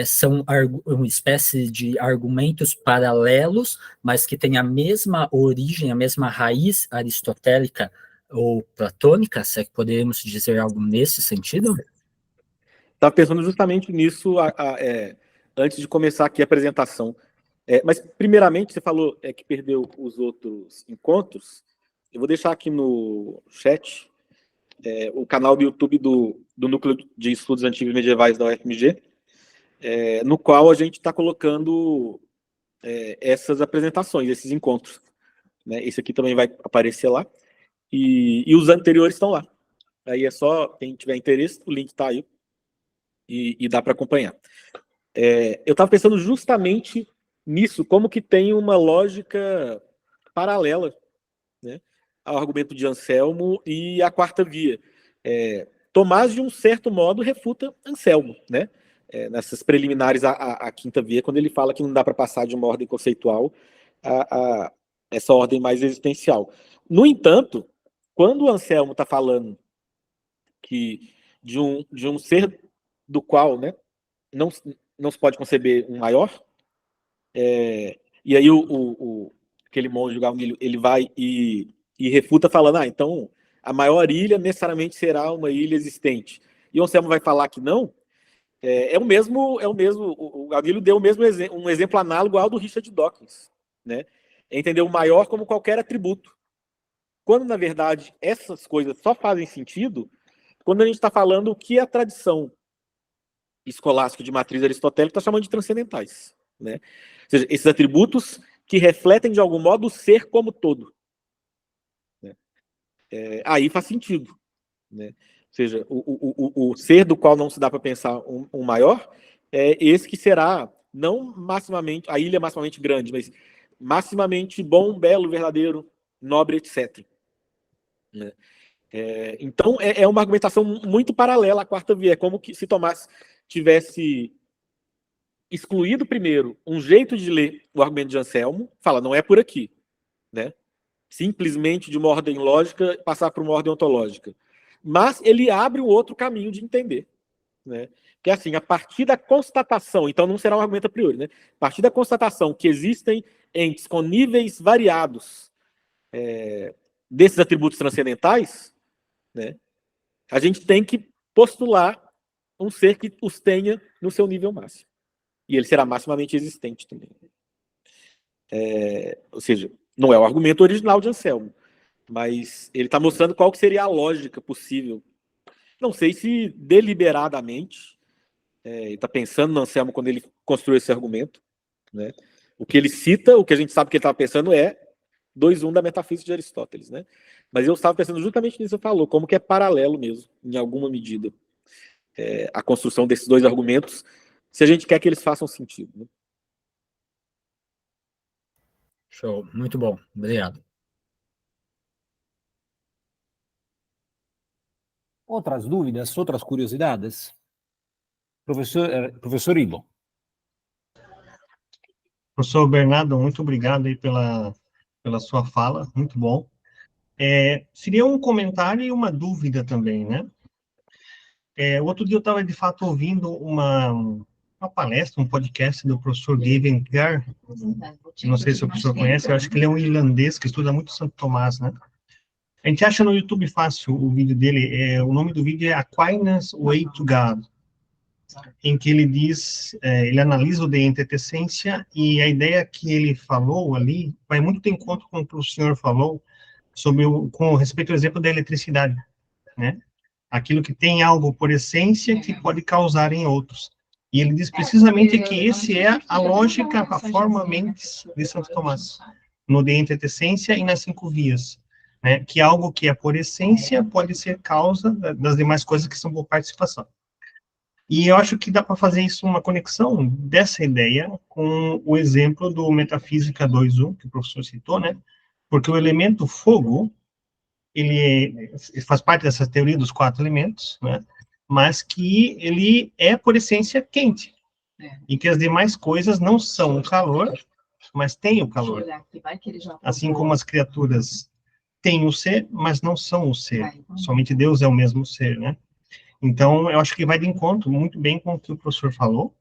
são uma espécie de argumentos paralelos, mas que têm a mesma origem, a mesma raiz aristotélica ou platônica? Será que poderíamos dizer algo nesse sentido? Estava pensando justamente nisso antes de começar aqui a apresentação. Mas, primeiramente, você falou que perdeu os outros encontros. Eu vou deixar aqui no chat o canal do YouTube do Núcleo de Estudos Antigos e Medievais da UFMG, no qual a gente está colocando essas apresentações, esses encontros, né? Esse aqui também vai aparecer lá. E os anteriores estão lá. Aí é só, quem tiver interesse, o link está aí e dá para acompanhar. Eu estava pensando justamente nisso, como que tem uma lógica paralela, né, ao argumento de Anselmo e à quarta via. Tomás, de um certo modo, refuta Anselmo, né? nessas preliminares à quinta via, quando ele fala que não dá para passar de uma ordem conceitual a essa ordem mais existencial. No entanto, quando o Anselmo está falando que de um ser do qual, né, não se pode conceber um maior, e aí aquele monge Galmilho, ele vai e refuta falando, então a maior ilha necessariamente será uma ilha existente. E o Anselmo vai falar que não. O Galmilho deu um exemplo análogo ao do Richard Dawkins, né? Entender o maior como qualquer atributo. Quando, na verdade, essas coisas só fazem sentido quando a gente está falando o que a tradição escolástica de matriz aristotélica está chamando de transcendentais, né? Ou seja, esses atributos que refletem, de algum modo, o ser como todo. Né? Aí faz sentido. Né? Ou seja, o ser do qual não se dá para pensar um maior é esse que será, não maximamente, a ilha maximamente grande, mas maximamente bom, belo, verdadeiro, nobre, etc. Né? Então, é uma argumentação muito paralela à quarta via. É como que se Tomás tivesse excluído primeiro um jeito de ler o argumento de Anselmo, fala, não é por aqui. Né? Simplesmente de uma ordem lógica passar para uma ordem ontológica. Mas ele abre um outro caminho de entender. Né? Que é assim, a partir da constatação, então não será um argumento a priori, né? A partir da constatação que existem entes com níveis variados desses atributos transcendentais, né? A gente tem que postular um ser que os tenha no seu nível máximo. E ele será maximamente existente também. Ou seja, não é o argumento original de Anselmo, mas ele está mostrando qual que seria a lógica possível. Não sei se deliberadamente ele está pensando no Anselmo quando ele construiu esse argumento. Né? O que ele cita, o que a gente sabe que ele estava pensando é 2.1 da metafísica de Aristóteles. Né? Mas eu estava pensando justamente nisso que você falou, como que é paralelo mesmo, em alguma medida, a construção desses dois argumentos, se a gente quer que eles façam sentido. Né? Show, muito bom, obrigado. Outras dúvidas, outras curiosidades? Professor Ivo. Professor Bernardo, muito obrigado aí pela sua fala, muito bom. Seria um comentário e uma dúvida também, né? Outro dia eu estava, de fato, ouvindo uma palestra, um podcast do professor Gavin Gar, não sei se o professor conhece, eu acho que ele é um irlandês que estuda muito Santo Tomás, né? A gente acha no YouTube fácil o vídeo dele, o nome do vídeo é Aquinas Way to God, em que ele diz, ele analisa o de antecedência, e a ideia que ele falou ali vai muito de encontro com o que o senhor falou sobre com respeito ao exemplo da eletricidade, né? Aquilo que tem algo por essência que pode causar em outros. E ele diz precisamente que esse é a lógica, a forma mentes de Santo Tomás, no de antecedência e nas 5 vias, né? Que algo que é por essência pode ser causa das demais coisas que são por participação. E eu acho que dá para fazer isso uma conexão dessa ideia com o exemplo do Metafísica 2.1, que o professor citou, né? Porque o elemento fogo, ele faz parte dessa teoria dos 4 elementos, né? Mas que ele é, por essência, quente. E que as demais coisas não são o calor, mas têm o calor. Assim como as criaturas têm o ser, mas não são o ser. Somente Deus é o mesmo ser, né? Então, eu acho que vai de encontro muito bem com o que o professor falou,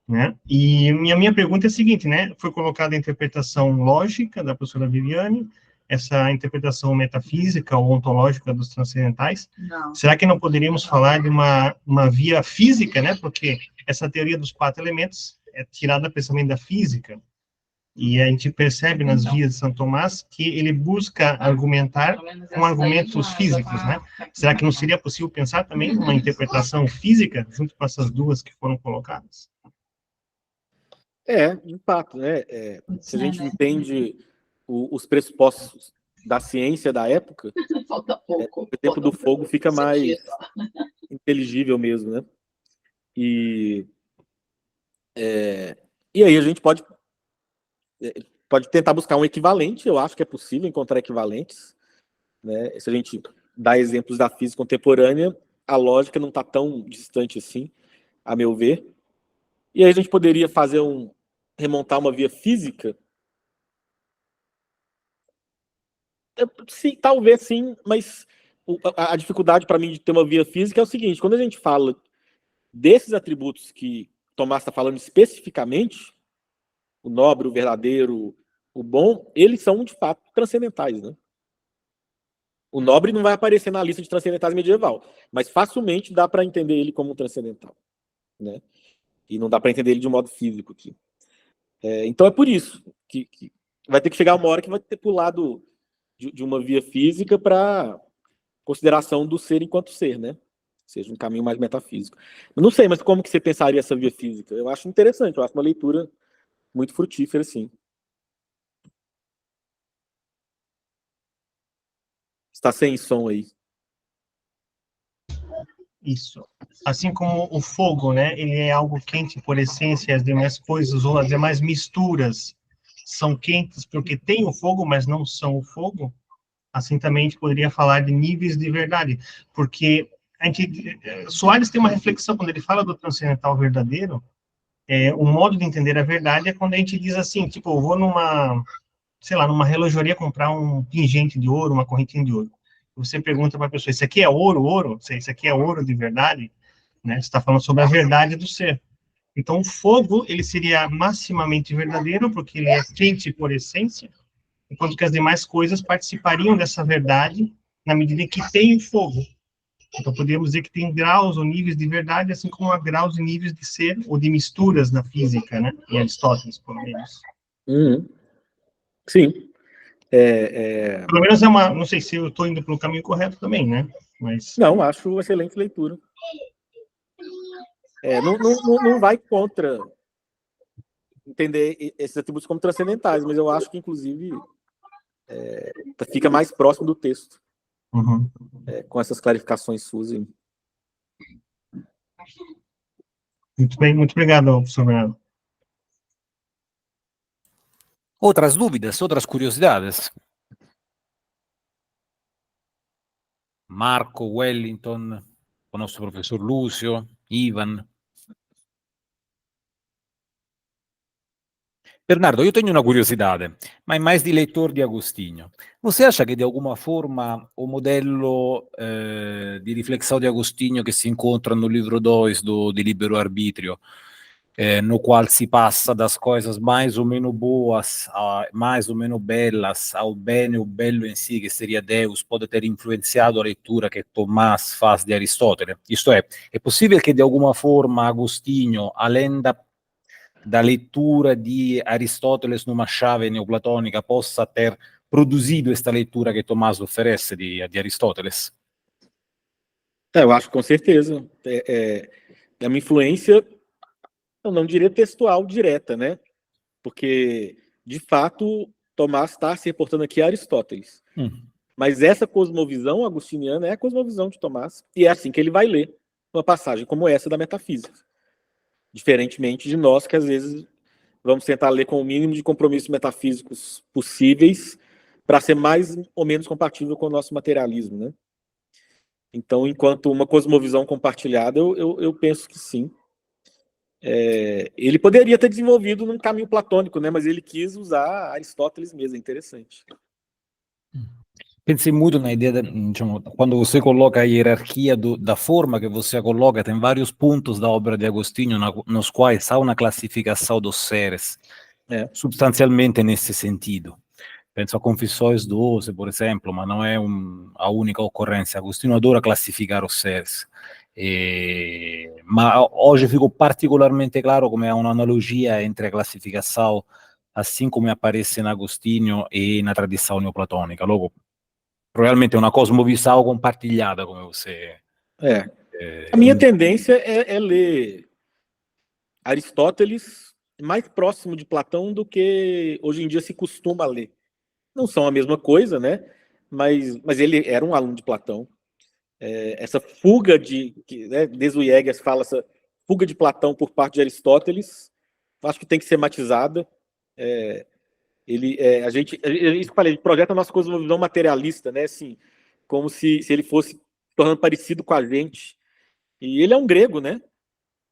né? E minha pergunta é a seguinte, né? Foi colocada a interpretação lógica da professora Viviane, essa interpretação metafísica ou ontológica dos transcendentais. Não. Será que não poderíamos falar de uma via física, né? Porque essa teoria dos 4 elementos é tirada precisamente da física. E a gente percebe nas vias de São Tomás que ele busca argumentar com argumentos físicos, né? Será que não seria possível pensar também uma interpretação física junto com essas duas que foram colocadas? Impacto, né? Se a gente entende os pressupostos da ciência da época, falta pouco. O tempo do fogo fica mais inteligível mesmo, né? E aí a gente pode tentar buscar um equivalente. Eu acho que é possível encontrar equivalentes, né? Se a gente dá exemplos da física contemporânea, a lógica não está tão distante assim, a meu ver. E aí a gente poderia remontar uma via física? Sim, talvez sim, mas a dificuldade para mim de ter uma via física é o seguinte: quando a gente fala desses atributos que Tomás está falando especificamente, o nobre, o verdadeiro, o bom, eles são de fato transcendentais, né? O nobre não vai aparecer na lista de transcendentais medieval, mas facilmente dá para entender ele como um transcendental, né? E não dá para entender ele de um modo físico aqui. Então é por isso que vai ter que chegar uma hora que vai ter pulado de uma via física para consideração do ser enquanto ser, né? Ou seja, um caminho mais metafísico. Eu não sei, mas como que você pensaria essa via física? Eu acho interessante, eu acho uma leitura muito frutífera, sim. Está sem som aí. Isso. Assim como o fogo, né? Ele é algo quente por essência, as demais coisas ou as demais misturas são quentes porque tem o fogo, mas não são o fogo. Assim também a gente poderia falar de níveis de verdade, porque Soares tem uma reflexão quando ele fala do transcendental verdadeiro. O modo de entender a verdade é quando a gente diz assim, tipo, eu vou numa relojoaria comprar um pingente de ouro, uma correntinha de ouro. Você pergunta para a pessoa, isso aqui é ouro, ouro? Isso aqui é ouro de verdade? Né? Você está falando sobre a verdade do ser. Então, o fogo, ele seria maximamente verdadeiro, porque ele é quente por essência, enquanto que as demais coisas participariam dessa verdade na medida em que tem o fogo. Então, podemos dizer que tem graus ou níveis de verdade, assim como há graus e níveis de ser ou de misturas na física, né? Em Aristóteles, pelo menos. Sim. Pelo menos não sei se eu estou indo pelo caminho correto também, né? Mas... Não, acho uma excelente leitura. Não vai contra entender esses atributos como transcendentais, mas eu acho que, inclusive, fica mais próximo do texto, com essas clarificações suas. Muito bem, muito obrigado, professor Bernardo. Outras dúvidas, outras curiosidades? Marco, Wellington, o nosso professor Lúcio, Ivan. Bernardo, eu tenho uma curiosidade, mas mais de leitor de Agostinho. Você acha que, de alguma forma, o modelo di riflessão de Agostinho che si incontra no livro 2 di Libero Arbítrio, no qual si passa das coisas mais ou menos boas, mais ou menos belas, ao bene ou bello em si, que seria Deus, pode ter influenciado a leitura que Tomás faz de Aristotele? Isto é possível que, de alguma forma, Agostinho, além da leitura di Aristóteles numa chave neoplatônica, possa ter produzido esta leitura que Tomás oferece de Aristóteles? Eu acho que com certeza. É uma influência, eu não diria textual direta, né? Porque, de fato, Tomás está se reportando aqui a Aristóteles. Mas essa cosmovisão agostiniana é a cosmovisão de Tomás, e é assim que ele vai ler uma passagem como essa da metafísica. Diferentemente de nós, que às vezes vamos tentar ler com o mínimo de compromissos metafísicos possíveis para ser mais ou menos compatível com o nosso materialismo, né? Então, enquanto uma cosmovisão compartilhada, eu penso que sim. Ele poderia ter desenvolvido num caminho platônico, né? Mas ele quis usar Aristóteles mesmo, é interessante. Pensei muito na ideia, diciamo, quando você coloca a hierarquia da forma que você coloca, tem vários pontos da obra de Agostinho nos quais há uma classificação dos seres, substancialmente nesse sentido. Penso a Confissões 12, por exemplo, mas não é a única ocorrência. Agostinho adora classificar os seres. Mas hoje ficou particularmente claro como há uma analogia entre a classificação, assim como aparece em Agostinho e na tradição neoplatônica. Logo, provavelmente é uma cosmovisão compartilhada, como você... A minha tendência é ler Aristóteles mais próximo de Platão do que hoje em dia se costuma ler. Não são a mesma coisa, né? Mas ele era um aluno de Platão. Essa fuga desde o Jägers fala, essa fuga de Platão por parte de Aristóteles, acho que tem que ser matizada. A gente projeta a nossa cosmovisão materialista, né? Assim, como se ele fosse tornando parecido com a gente. E ele é um grego, né?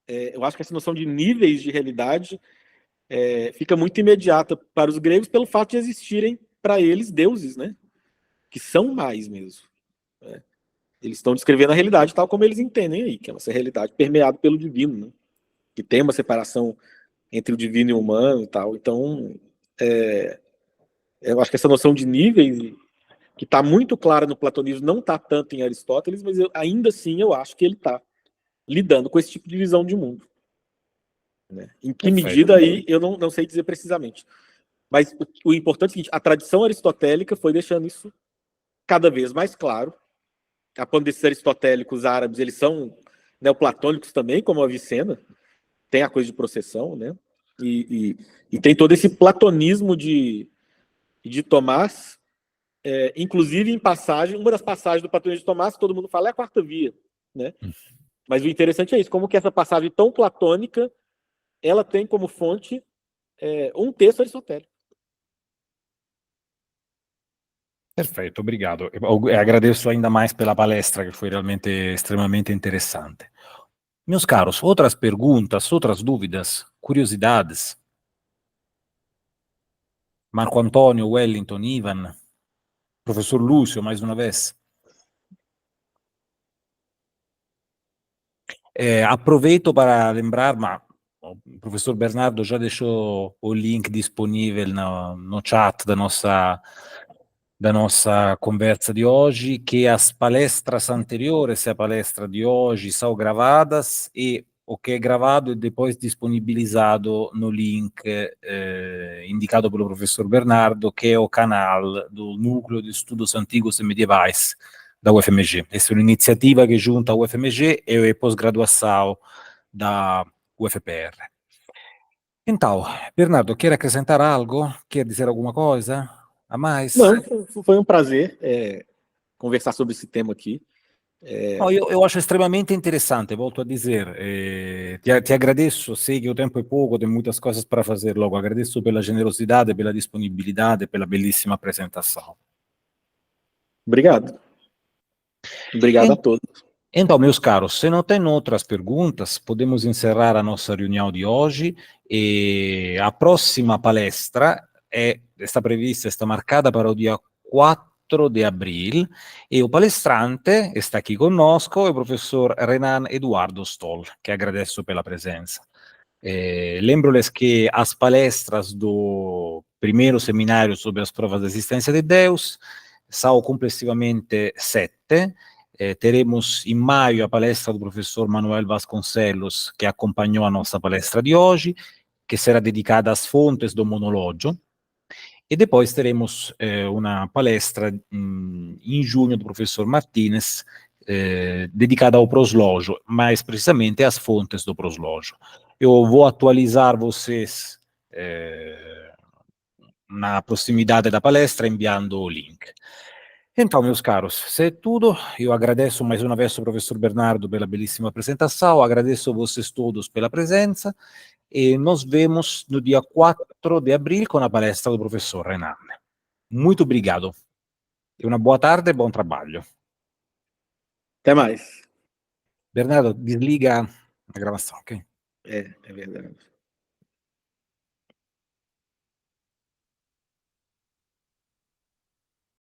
eu acho que essa noção de níveis de realidade fica muito imediata para os gregos pelo fato de existirem para eles deuses, né? Que são mais mesmo. Né? Eles estão descrevendo a realidade tal como eles entendem aí, que é essa realidade permeada pelo divino, né? Que tem uma separação entre o divino e o humano e tal. Então, eu acho que essa noção de níveis, que está muito clara no platonismo, não está tanto em Aristóteles, mas ainda assim eu acho que ele está lidando com esse tipo de visão de mundo. Né? Em que medida aí, eu não sei dizer precisamente. Mas o importante é o seguinte, a tradição aristotélica foi deixando isso cada vez mais claro. A ponto desses aristotélicos árabes, eles são neoplatônicos também, como a Avicena, tem a coisa de processão, né? E tem todo esse platonismo de Tomás, inclusive em passagem, uma das passagens do platonismo de Tomás, que todo mundo fala, é a quarta via, né? Mas o interessante é isso, como que essa passagem tão platônica, ela tem como fonte um texto aristotélico. Perfetto, obrigado. E agradeço ainda mais pela palestra, que foi realmente extremamente interessante. Meus caros, outras perguntas, outras dúvidas, curiosidades? Marco Antônio, Wellington, Ivan, professor Lúcio, mais uma vez. Aproveito para lembrar, mas o professor Bernardo já deixou o link disponível no chat da nossa conversa de hoje, que as palestras anteriores à palestra de hoje são gravadas e o que é gravado é depois disponibilizado no link indicado pelo professor Bernardo, que é o canal do Núcleo de Estudos Antigos e Medievais da UFMG. Essa é uma iniciativa que junta a UFMG e a pós-graduação da UFPR. Então, Bernardo, quer acrescentar algo? Quer dizer alguma coisa a mais? Não, foi um prazer conversar sobre esse tema aqui. No, eu acho extremamente interessante, volto a dizer. Te agradeço, sei que o tempo é pouco, tem muitas coisas para fazer logo. Agradeço pela generosidade, pela disponibilidade, pela belíssima apresentação. Obrigado. Obrigado a todos. Então, meus caros, se não tem outras perguntas, podemos encerrar a nossa reunião de hoje e a próxima palestra está prevista, está marcada para o dia 4 de abril e o palestrante está aqui conosco, é o professor Renan Eduardo Stoll, que agradeço pela presença. Lembro-lhes que as palestras do primeiro seminário sobre as provas de existência de Deus são complessivamente 7. Teremos em maio a palestra do professor Manuel Vasconcelos, que acompanhou a nossa palestra de hoje, que será dedicada às fontes do monologio. E depois teremos uma palestra em junho do professor Martínez, dedicada ao proslógio, mais precisamente às fontes do proslógio. Eu vou atualizar vocês na proximidade da palestra, enviando o link. Então, meus caros, se é tudo, eu agradeço mais uma vez ao professor Bernardo pela belíssima apresentação, agradeço a vocês todos pela presença e nos vemos no dia 4 de abril com a palestra do professor Renan. Muito obrigado. E uma boa tarde e bom trabalho. Até mais. Bernardo, desliga a gravação, ok? É verdade.